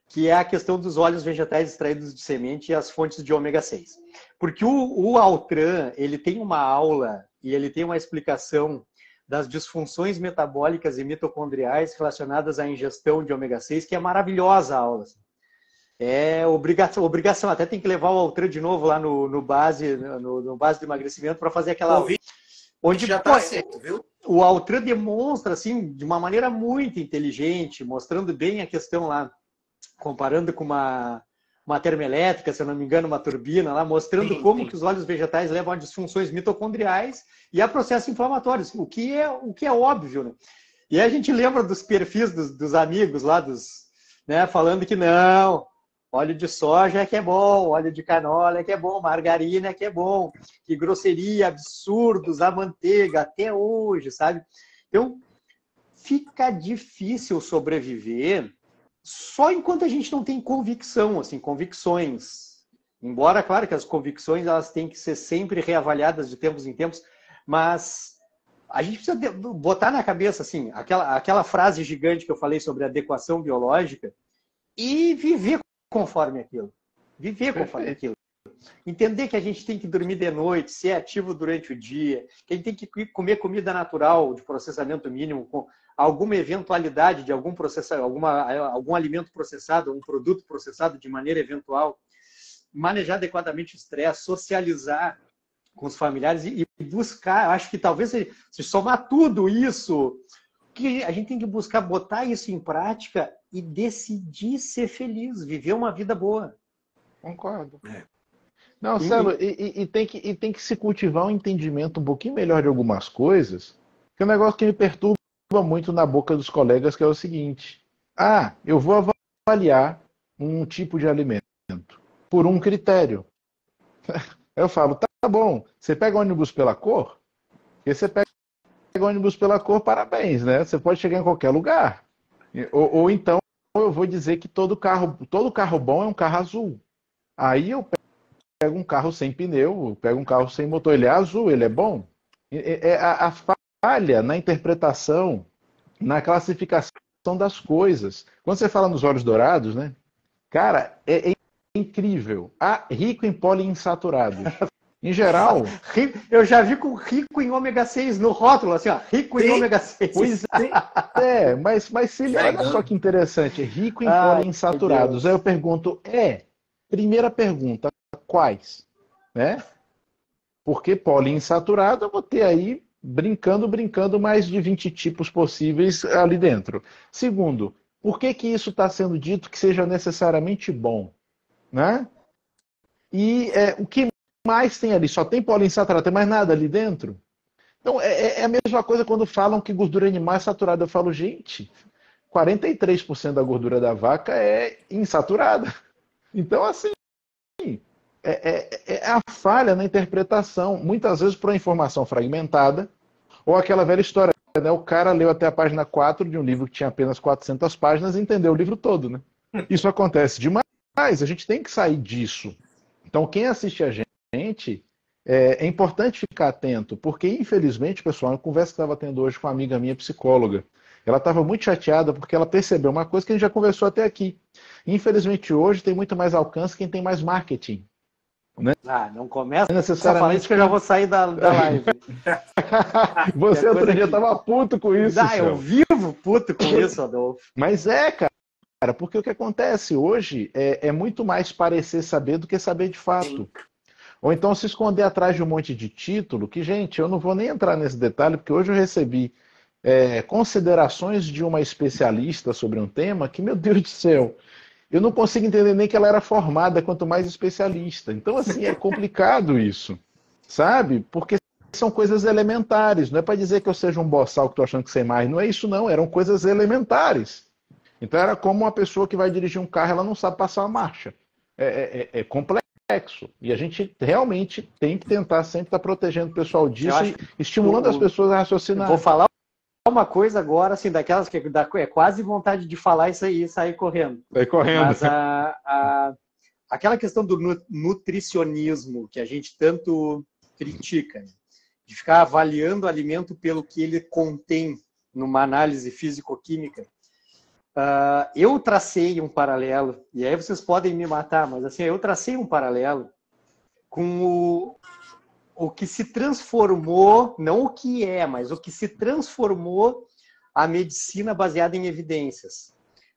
que é a questão dos óleos vegetais extraídos de semente e as fontes de ômega 6. Porque o Altran, ele tem uma aula e ele tem uma explicação das disfunções metabólicas e mitocondriais relacionadas à ingestão de ômega 6, que é maravilhosa a aula. É obrigação. Até tem que levar o Altran de novo lá no base de emagrecimento para fazer aquela aula. Onde já está certo, viu? O Altran demonstra, assim, de uma maneira muito inteligente, mostrando bem a questão lá, comparando com uma termoelétrica, se eu não me engano, uma turbina lá, mostrando como que os óleos vegetais levam a disfunções mitocondriais e a processos inflamatórios, o que é óbvio, né? E aí a gente lembra dos perfis dos amigos lá, né, falando que não, óleo de soja é que é bom, óleo de canola é que é bom, margarina é que é bom, que grosseria, absurdos, a manteiga, até hoje, sabe? Então, fica difícil sobreviver só enquanto a gente não tem convicção, assim, convicções. Embora, claro, que as convicções elas têm que ser sempre reavaliadas de tempos em tempos, mas a gente precisa botar na cabeça, assim, aquela frase gigante que eu falei sobre adequação biológica e viver conforme aquilo. Viver conforme aquilo. Entender que a gente tem que dormir de noite, ser ativo durante o dia, que a gente tem que comer comida natural, de processamento mínimo, com alguma eventualidade de algum alimento processado, um produto processado de maneira eventual, manejar adequadamente o estresse, socializar com os familiares e buscar, acho que talvez se somar tudo isso, que a gente tem que buscar botar isso em prática e decidir ser feliz, viver uma vida boa. Concordo. Não, Celo, e tem que se cultivar um entendimento um pouquinho melhor de algumas coisas, que é um negócio que me perturba muito na boca dos colegas, que é o seguinte: eu vou avaliar um tipo de alimento. por um critério. Eu falo, tá bom, você pega ônibus pela cor? Porque você pega ônibus pela cor, parabéns, né? Você pode chegar em qualquer lugar. Ou então eu vou dizer que todo carro bom é um carro azul. Aí eu pego um carro sem pneu, eu pego um carro sem motor, ele é azul, ele é bom. A falha na interpretação, na classificação das coisas. Quando você fala nos olhos dourados, né? Cara, é incrível. Rico em poliinsaturados. Em geral... Eu já vi com rico em ômega 6 no rótulo, assim, ó, rico em ômega 6. Pois mas se olha só que interessante, rico em poliinsaturados. Aí eu pergunto, primeira pergunta, quais? Né? Porque poliinsaturado eu vou ter aí, brincando, mais de 20 tipos possíveis ali dentro. Segundo, por que isso está sendo dito que seja necessariamente bom? Né? E o que mais tem ali? Só tem poliinsaturado, tem mais nada ali dentro? Então, é a mesma coisa quando falam que gordura animal é saturada. Eu falo, gente, 43% da gordura da vaca é insaturada. Então, assim, é a falha na interpretação. Muitas vezes por uma informação fragmentada, ou aquela velha história, né? O cara leu até a página 4 de um livro que tinha apenas 400 páginas e entendeu o livro todo. Né? Isso acontece demais. A gente tem que sair disso. Então, quem assiste a gente, é importante ficar atento, porque, infelizmente, pessoal, uma conversa que eu estava tendo hoje com uma amiga minha psicóloga, ela estava muito chateada porque ela percebeu uma coisa que a gente já conversou até aqui. Infelizmente, hoje tem muito mais alcance quem tem mais marketing. Né? Não começa necessariamente a falar isso que eu já vou sair da live. Você outro dia estava puto com isso. Eu vivo puto com isso, Adolfo. Mas cara, porque o que acontece hoje é muito mais parecer saber do que saber de fato. Sim. Ou então se esconder atrás de um monte de título, que, gente, eu não vou nem entrar nesse detalhe, porque hoje eu recebi considerações de uma especialista sobre um tema que, meu Deus do céu, eu não consigo entender nem que ela era formada, quanto mais especialista. Então, assim, é complicado isso, sabe? Porque são coisas elementares. Não é para dizer que eu seja um boçal que estou achando que sei mais. Não é isso, não. Eram coisas elementares. Então, era como uma pessoa que vai dirigir um carro, ela não sabe passar a marcha. É complexo. E a gente realmente tem que tentar sempre estar protegendo o pessoal disso e estimulando as pessoas a raciocinar. Vou falar uma coisa agora, assim, daquelas que é quase vontade de falar isso aí e sair correndo. Sair correndo. Mas aquela questão do nutricionismo que a gente tanto critica, né? De ficar avaliando o alimento pelo que ele contém numa análise físico-química. Eu tracei um paralelo, e aí vocês podem me matar, mas assim, eu tracei um paralelo com o que se transformou, não o que mas o que se transformou a medicina baseada em evidências.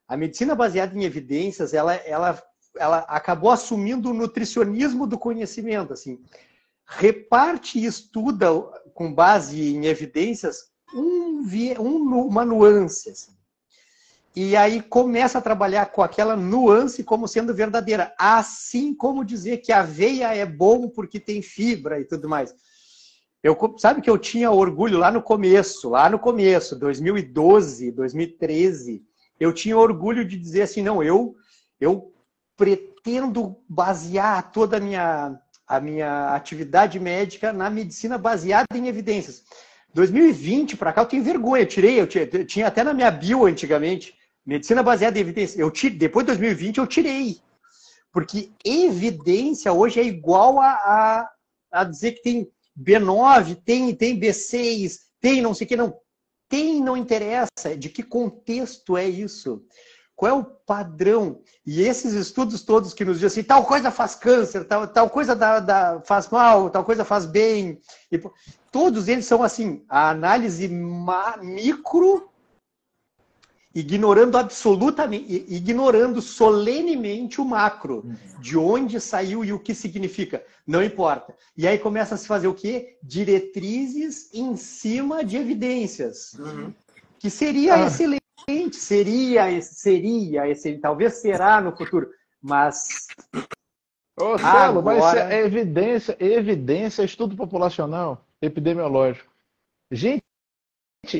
A medicina baseada em evidências, ela acabou assumindo o nutricionismo do conhecimento, assim. Reparte e estuda com base em evidências uma nuance, assim. E aí começa a trabalhar com aquela nuance como sendo verdadeira. Assim como dizer que a aveia é bom porque tem fibra e tudo mais. Sabe que eu tinha orgulho lá no começo, 2012, 2013, eu tinha orgulho de dizer assim, não, eu pretendo basear toda a minha atividade médica na medicina baseada em evidências. 2020 para cá eu tenho vergonha, eu tinha até na minha bio antigamente, medicina baseada em evidências. Depois de 2020 eu tirei. Porque evidência hoje é igual a dizer que tem B9, tem B6, tem não sei o que, não. Tem, não interessa. De que contexto é isso? Qual é o padrão? E esses estudos todos que nos dizem assim, tal coisa faz câncer, tal coisa faz mal, tal coisa faz bem. Todos eles são assim, a análise micro, ignorando solenemente o macro, de onde saiu e o que significa, não importa. E aí começa a se fazer o quê? Diretrizes em cima de evidências, que seria excelente, seria excelente, talvez será no futuro, mas... Ô, Celo, mas é evidência, estudo populacional, epidemiológico. Gente,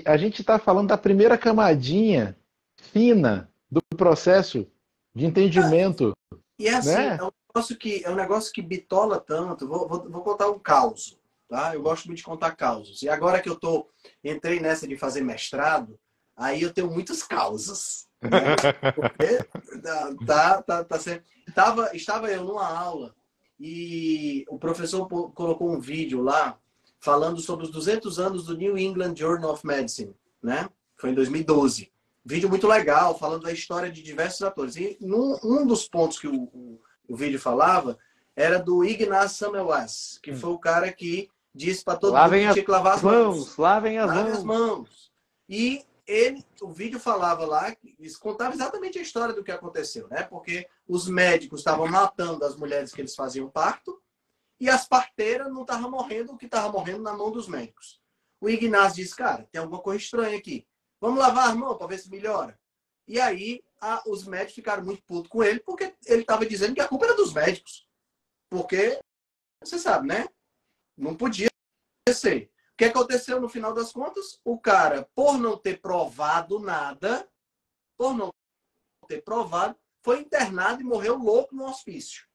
a gente está falando da primeira camadinha fina do processo de entendimento. E assim, né? é um é um negócio que bitola tanto. Vou contar um caos, tá? Eu gosto muito de contar causos. E agora que entrei nessa de fazer mestrado, aí eu tenho muitos causos, né? Porque estava eu numa aula e o professor colocou um vídeo lá falando sobre os 200 anos do New England Journal of Medicine, né? Foi em 2012. Vídeo muito legal, falando da história de diversos atores. E um dos pontos que o vídeo falava era do Ignaz Semmelweis, que foi o cara que disse para todo mundo que tinha que lavar as mãos. Lavem as mãos. E o vídeo falava lá, contava exatamente a história do que aconteceu, né? Porque os médicos estavam matando as mulheres que eles faziam parto e as parteiras não estavam morrendo, o que estava morrendo na mão dos médicos. O Ignaz disse, cara, tem alguma coisa estranha aqui. Vamos lavar as mãos para ver se melhora. E aí os médicos ficaram muito putos com ele, porque ele estava dizendo que a culpa era dos médicos. Porque, você sabe, né? Não podia ser. O que aconteceu no final das contas? O cara, por não ter provado nada, foi internado e morreu louco no hospício.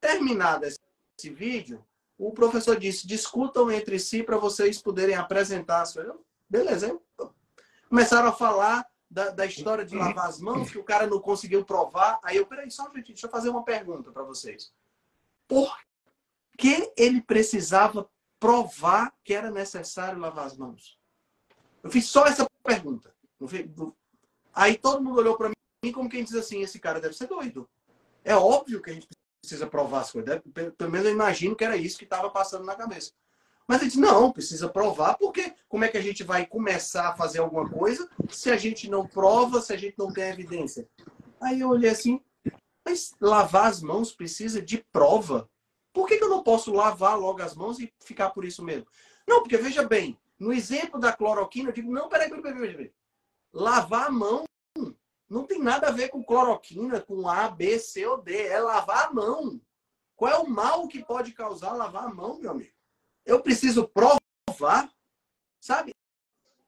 Terminado esse vídeo, o professor disse, discutam entre si para vocês poderem apresentar as coisas. Beleza, hein? Começaram a falar da história de lavar as mãos, que o cara não conseguiu provar. Aí peraí, só um minutinho, deixa eu fazer uma pergunta para vocês. Por que ele precisava provar que era necessário lavar as mãos? Eu fiz só essa pergunta. Aí todo mundo olhou para mim como quem diz assim, esse cara deve ser doido. É óbvio que a gente precisa provar as coisas. Pelo menos eu imagino que era isso que estava passando na cabeça. Mas ele disse, não, precisa provar, porque como é que a gente vai começar a fazer alguma coisa se a gente não prova, se a gente não tem evidência? Aí eu olhei assim, mas lavar as mãos precisa de prova? Por que eu não posso lavar logo as mãos e ficar por isso mesmo? Não, porque veja bem, no exemplo da cloroquina, eu digo, não, peraí. Lavar a mão não tem nada a ver com cloroquina, com A, B, C ou D, é lavar a mão. Qual é o mal que pode causar lavar a mão, meu amigo? Eu preciso provar, sabe?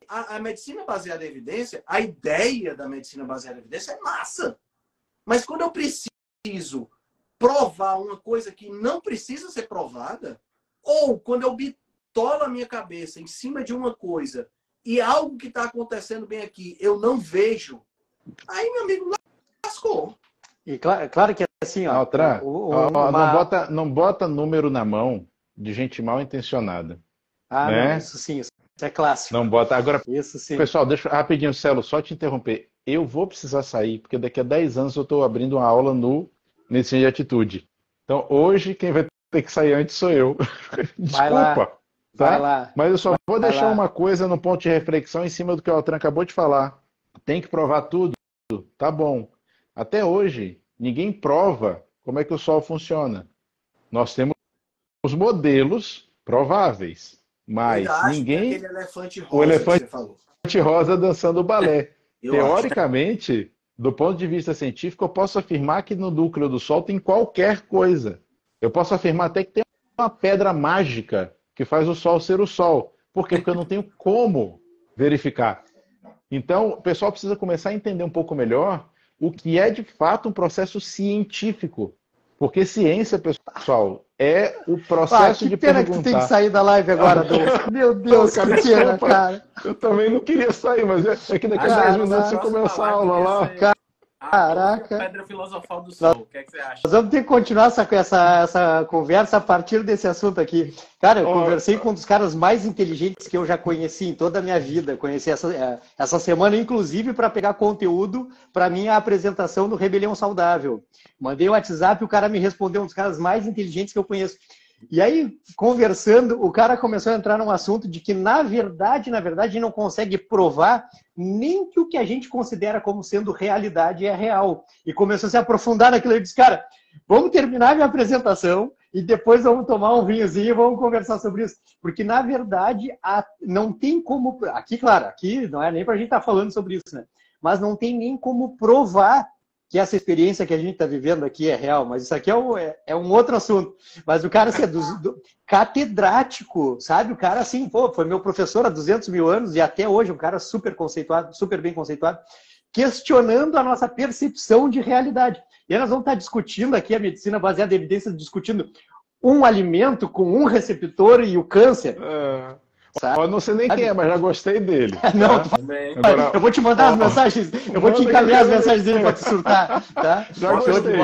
A medicina baseada em evidência, a ideia da medicina baseada em evidência é massa. Mas quando eu preciso provar uma coisa que não precisa ser provada, ou quando eu bitolo a minha cabeça em cima de uma coisa e algo que está acontecendo bem aqui eu não vejo, aí, meu amigo, lascou. E claro que é assim, ó. Altran, não bota número na mão de gente mal intencionada. Né? Não, isso sim, isso é clássico. Não bota. Agora, isso sim. Pessoal, deixa rapidinho, Celo, só te interromper. Eu vou precisar sair, porque daqui a 10 anos eu estou abrindo uma aula no Medicina de Atitude. Então, hoje, quem vai ter que sair antes sou eu. Desculpa. Tá? Vai lá. Mas eu só vou deixar uma coisa no ponto de reflexão em cima do que o Altran acabou de falar. Tem que provar tudo? Tá bom. Até hoje, ninguém prova como é que o Sol funciona. Nós temos os modelos prováveis, mas ninguém... Aquele elefante rosa o elefante que você falou. rosa dançando balé. Eu Teoricamente, do ponto de vista científico, eu posso afirmar que no núcleo do Sol tem qualquer coisa. Eu posso afirmar até que tem uma pedra mágica que faz o Sol ser o Sol. Por quê? Porque eu não tenho como verificar. Então, o pessoal precisa começar a entender um pouco melhor o que é de fato um processo científico. Porque ciência, pessoal, é o processo de perguntar. Que tu tem que sair da live agora, Adolfo. Meu Deus, cara, que pena, cara. Eu também não queria sair, mas é que daqui a 10 minutos você começa a aula lá. Caraca. Pedra filosofal do Sol, o que é que você acha? Nós vamos ter que continuar essa conversa a partir desse assunto aqui. Cara, eu conversei com um dos caras mais inteligentes que eu já conheci em toda a minha vida. Conheci essa semana, inclusive, para pegar conteúdo para minha apresentação do Rebelião Saudável. Mandei o WhatsApp e o cara me respondeu, um dos caras mais inteligentes que eu conheço. E aí, conversando, o cara começou a entrar num assunto de que, na verdade, não consegue provar nem que o que a gente considera como sendo realidade é real. E começou a se aprofundar naquilo. Ele disse, cara, vamos terminar minha apresentação e depois vamos tomar um vinhozinho e vamos conversar sobre isso. Porque, na verdade, não tem como... Aqui, claro, aqui não é nem para a gente estar falando sobre isso, né? Mas não tem nem como provar que essa experiência que a gente está vivendo aqui é real, mas isso aqui é um outro assunto. Mas o cara assim, catedrático, sabe? O cara assim, pô, foi meu professor há 200 mil anos e até hoje um cara super conceituado, super bem conceituado. questionando a nossa percepção de realidade. E aí nós vamos estar discutindo aqui a medicina baseada em evidências, discutindo um alimento com um receptor e o câncer. Eu não sei nem quem é, mas já gostei dele. Não, tá? Agora, eu vou te mandar as mensagens, eu vou te encaminhar as mensagens dele para te surtar, tá? Já gostei.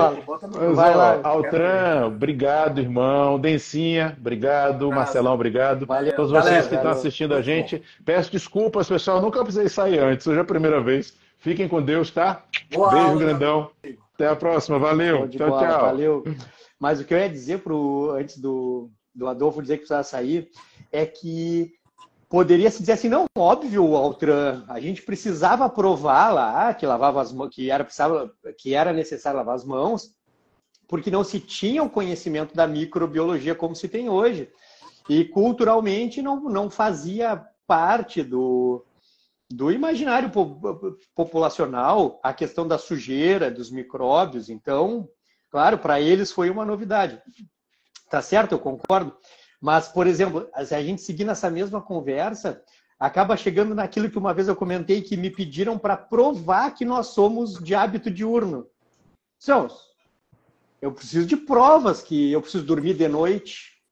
Vai lá. Altran, obrigado, irmão. Dencinha, obrigado. Marcelão, obrigado. Valeu. Todos vocês Galera, que estão assistindo a gente. Peço desculpas, pessoal. Nunca precisei sair antes. Hoje é a primeira vez. Fiquem com Deus, tá? Boa Beijo aula, grandão. Até a próxima. Valeu. Tchau, Bola, tchau. Valeu. Mas o que eu ia dizer antes do Adolfo dizer que precisava sair é que poderia se dizer assim, não, óbvio, Altran, a gente precisava provar lá que lavava as mãos, que era necessário lavar as mãos, porque não se tinha o conhecimento da microbiologia como se tem hoje. E culturalmente não fazia parte do imaginário populacional a questão da sujeira, dos micróbios. Então, claro, para eles foi uma novidade. Tá certo? Eu concordo. Mas, por exemplo, se a gente seguir nessa mesma conversa, acaba chegando naquilo que uma vez eu comentei, que me pediram para provar que nós somos de hábito diurno. Eu preciso de provas que eu preciso dormir de noite.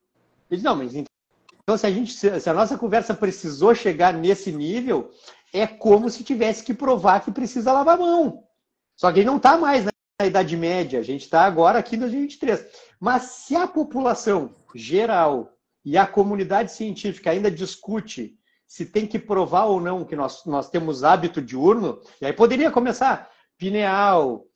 Eu disse, não, mas então se a nossa conversa precisou chegar nesse nível, é como se tivesse que provar que precisa lavar a mão. Só que ele não está mais na Idade Média, a gente está agora aqui em 2023. Mas se a população geral e a comunidade científica ainda discute se tem que provar ou não que nós temos hábito diurno, e aí poderia começar pineal,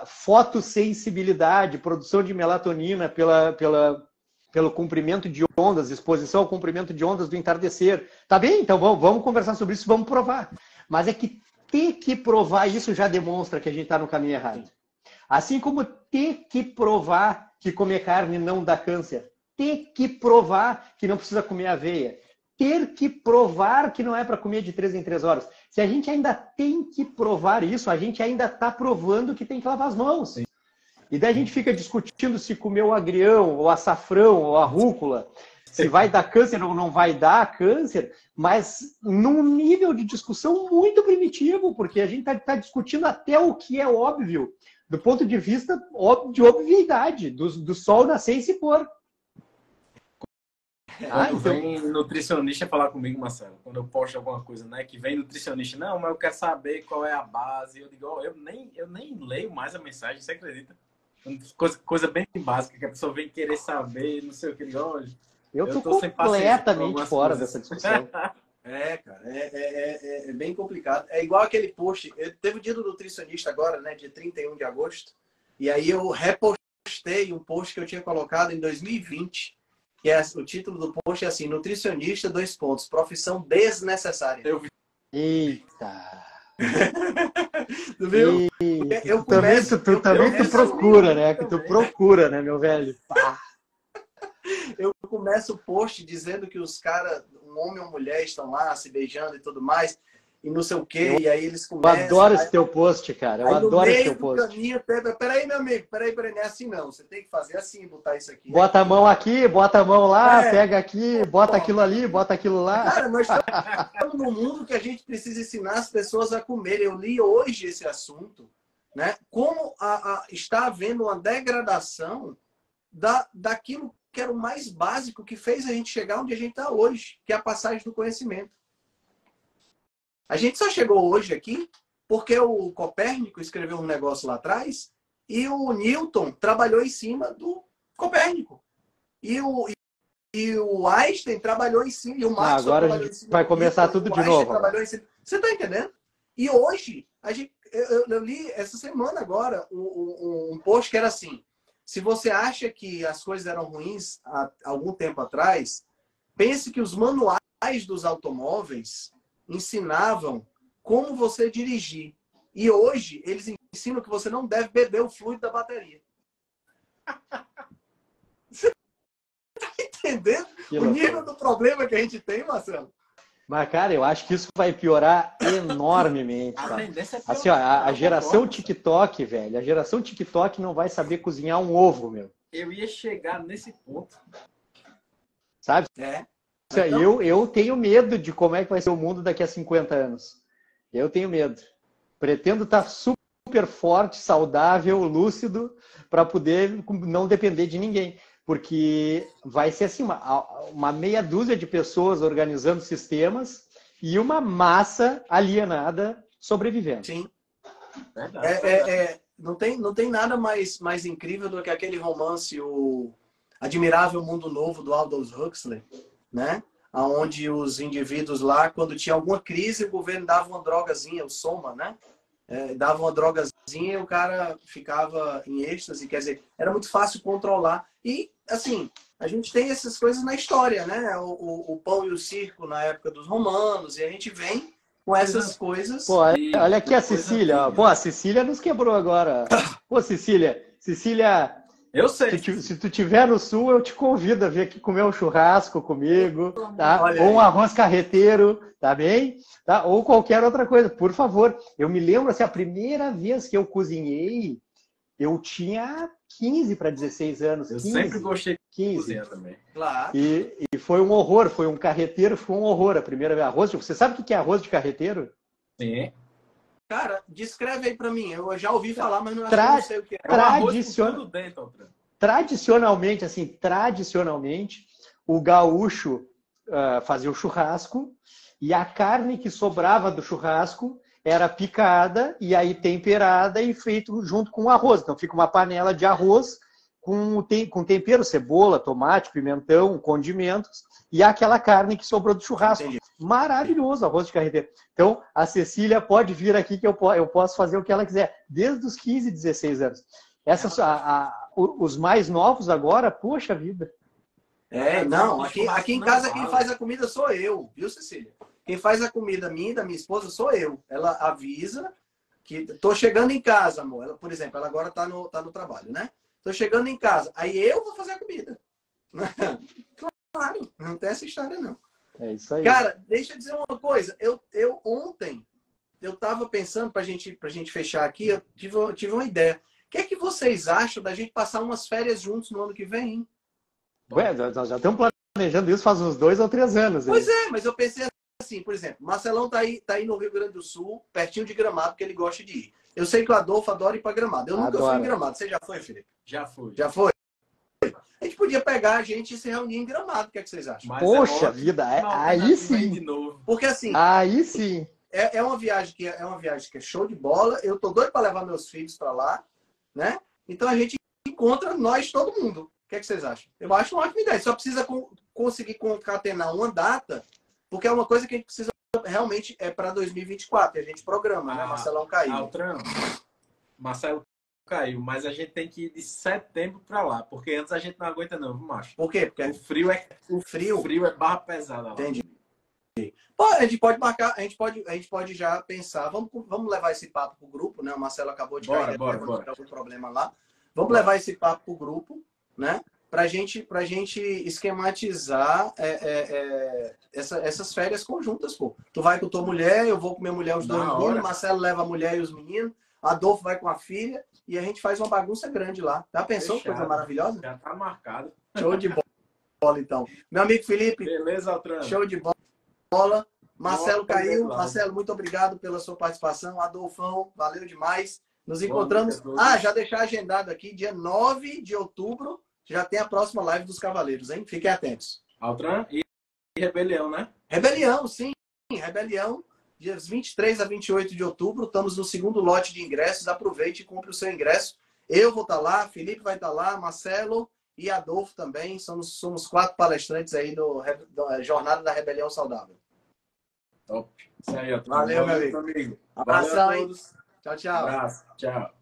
fotossensibilidade, produção de melatonina pelo comprimento de ondas, exposição ao comprimento de ondas do entardecer. Tá bem? Então vamos conversar sobre isso, vamos provar. Mas é que ter que provar isso já demonstra que a gente está no caminho errado. Assim como ter que provar que comer carne não dá câncer. Ter que provar que não precisa comer aveia. Ter que provar que não é para comer de 3 em 3 horas. Se a gente ainda tem que provar isso, a gente ainda está provando que tem que lavar as mãos. Sim. E daí a gente fica discutindo se comer o agrião, ou açafrão, ou a rúcula, se vai dar câncer ou não vai dar câncer, mas num nível de discussão muito primitivo, porque a gente está discutindo até o que é óbvio, do ponto de vista de obviedade, do sol nascer e se pôr. Quando vem nutricionista falar comigo, Marcelo, quando eu posto alguma coisa, né, que vem nutricionista, não, mas eu quero saber qual é a base. Eu digo, eu nem leio mais a mensagem, você acredita? Coisa bem básica, que a pessoa vem querer saber, não sei o que. Eu tô completamente fora dessa discussão. Cara, é bem complicado. É igual aquele post, teve o dia do nutricionista agora, né, dia 31 de agosto, e aí eu repostei um post que eu tinha colocado em 2020, que o título do post é assim, nutricionista, : profissão desnecessária. Eu vi. Eita! Tu viu? Tu também procura, né? Que tu procura, né, meu velho? Eu começo o post dizendo que os caras, um homem ou mulher, estão lá se beijando e tudo mais, e não sei o quê, e aí eles começam... Eu adoro esse teu post, cara. Eu adoro esse teu post. Caminho, peraí, meu amigo, peraí, não é assim não. Você tem que fazer assim, botar isso aqui. Bota a mão aqui, bota a mão lá, pega aqui, bota aquilo ali, bota aquilo lá. Cara, nós estamos num mundo que a gente precisa ensinar as pessoas a comer. Eu li hoje esse assunto, né? Como está havendo uma degradação daquilo que era o mais básico que fez a gente chegar onde a gente está hoje, que é a passagem do conhecimento. A gente só chegou hoje aqui porque o Copérnico escreveu um negócio lá atrás e o Newton trabalhou em cima do Copérnico. E o Einstein trabalhou em cima. E o Maxwell agora trabalhou em cima. Vai começar tudo de novo. Você está entendendo? E hoje, eu li essa semana agora um post que era assim: se você acha que as coisas eram ruins há algum tempo atrás, pense que os manuais dos automóveis ensinavam como você dirigir. E hoje, eles ensinam que você não deve beber o fluido da bateria. Você tá entendendo o nível do problema que a gente tem, Marcelo? Mas, cara, eu acho que isso vai piorar enormemente. Assim, ó, a geração TikTok, velho, a geração TikTok não vai saber cozinhar um ovo, meu. Eu ia chegar nesse ponto. Sabe? Então... Eu tenho medo de como é que vai ser o mundo daqui a 50 anos. Eu tenho medo. Pretendo estar super forte, saudável, lúcido, para poder não depender de ninguém. Porque vai ser assim, uma meia dúzia de pessoas organizando sistemas e uma massa alienada sobrevivendo. Sim. Verdade. Não tem nada mais incrível do que aquele romance, o Admirável Mundo Novo, do Aldous Huxley, né? Onde os indivíduos lá, quando tinha alguma crise, o governo dava uma drogazinha, o Soma, né? Dava uma drogazinha e o cara ficava em êxtase, quer dizer, era muito fácil controlar. E, assim, a gente tem essas coisas na história, né? O pão e o circo na época dos romanos, e a gente vem com essas coisas. Pô, olha aqui a Cecília. Pô, a Cecília nos quebrou agora. Pô, Cecília, eu sei. Se tu tiver no sul, eu te convido a vir aqui comer um churrasco comigo, tá? Ou um arroz carreteiro, tá bem? Tá? Ou qualquer outra coisa, por favor. Eu me lembro, assim, a primeira vez que eu cozinhei, eu tinha 15 para 16 anos. Eu 15, sempre gostei de 15. cozinhar também. Claro. E foi um horror, foi um carreteiro, foi um horror a primeira vez. Arroz, você sabe o que é arroz de carreteiro? Sim. Cara, descreve aí pra mim. Eu já ouvi falar, mas não sei o que é. É um arroz com tudo dentro, Altran. Tradicionalmente, o gaúcho fazia o churrasco e a carne que sobrava do churrasco era picada e aí temperada e feito junto com o arroz. Então fica uma panela de arroz com tempero, cebola, tomate, pimentão, condimentos e aquela carne que sobrou do churrasco. Entendi. Maravilhoso, arroz de carreteiro. Então, a Cecília pode vir aqui que eu posso fazer o que ela quiser, desde os 15, 16 anos. Os mais novos agora, poxa vida. Não, aqui em casa quem faz a comida sou eu, viu, Cecília? Quem faz a comida minha e da minha esposa sou eu. Ela avisa que tô chegando em casa, amor. Ela, por exemplo, ela agora tá no trabalho, né? Tô chegando em casa. Aí eu vou fazer a comida. Claro, não tem essa história, não. É isso aí. Cara, deixa eu dizer uma coisa. Eu ontem, eu tava pensando, pra gente fechar aqui, eu tive uma ideia. O que é que vocês acham da gente passar umas férias juntos no ano que vem, hein? Ué, nós já estamos planejando isso faz uns 2 ou 3 anos. Pois é, mas eu pensei assim, por exemplo, Marcelão tá aí no Rio Grande do Sul, pertinho de Gramado, que ele gosta de ir. Eu sei que o Adolfo adora ir pra Gramado. Eu nunca fui em Gramado. Você já foi, Felipe? Já fui. Já foi? A gente podia pegar a gente e se reunir em Gramado. O que é que vocês acham? Mas poxa vida, aí sim. De novo. Porque assim, aí sim. É uma viagem que é show de bola. Eu tô doido para levar meus filhos para lá, né? Então a gente encontra nós, todo mundo. O que é que vocês acham? Eu acho uma ótima ideia. Só precisa conseguir concatenar uma data, porque é uma coisa que a gente precisa realmente para 2024. E a gente programa, né? Marcelão caiu. Altran, Marcelo caiu, mas a gente tem que ir de setembro para lá, porque antes a gente não aguenta não, viu, macho? Por quê? Porque o frio é barra pesada lá. Entendi. Pô, a gente pode marcar, a gente pode já pensar, vamos levar esse papo pro grupo, né? O Marcelo acabou de cair, Bora. algum problema lá. Vamos levar esse papo pro grupo, né? Pra gente esquematizar essas férias conjuntas, pô. Tu vai com tua mulher, eu vou com minha mulher, os dois meninos, Marcelo leva a mulher e os meninos, Adolfo vai com a filha e a gente faz uma bagunça grande lá. Já pensou? Fechado. Coisa maravilhosa? Já tá marcado. Show de bola, então. Meu amigo Felipe, Beleza, Altran. show de bola. Marcelo caiu. Claro. Marcelo, muito obrigado pela sua participação. Adolfão, valeu demais. Nos encontramos. Já deixar agendado aqui, dia 9 de outubro, já tem a próxima live dos Cavaleiros, hein? Fiquem atentos. Altran e Rebelião, né? Rebelião, sim. Rebelião, dias 23 a 28 de outubro. Estamos no segundo lote de ingressos. Aproveite e compre o seu ingresso. Eu vou estar lá, Felipe vai estar lá, Marcelo e Adolfo também. Somos 4 palestrantes aí da Jornada da Rebelião Saudável. Top. Isso aí, Altran. Valeu, meu amigo. amigo. Abração, Valeu a todos. Tchau, tchau. Abraço. Tchau.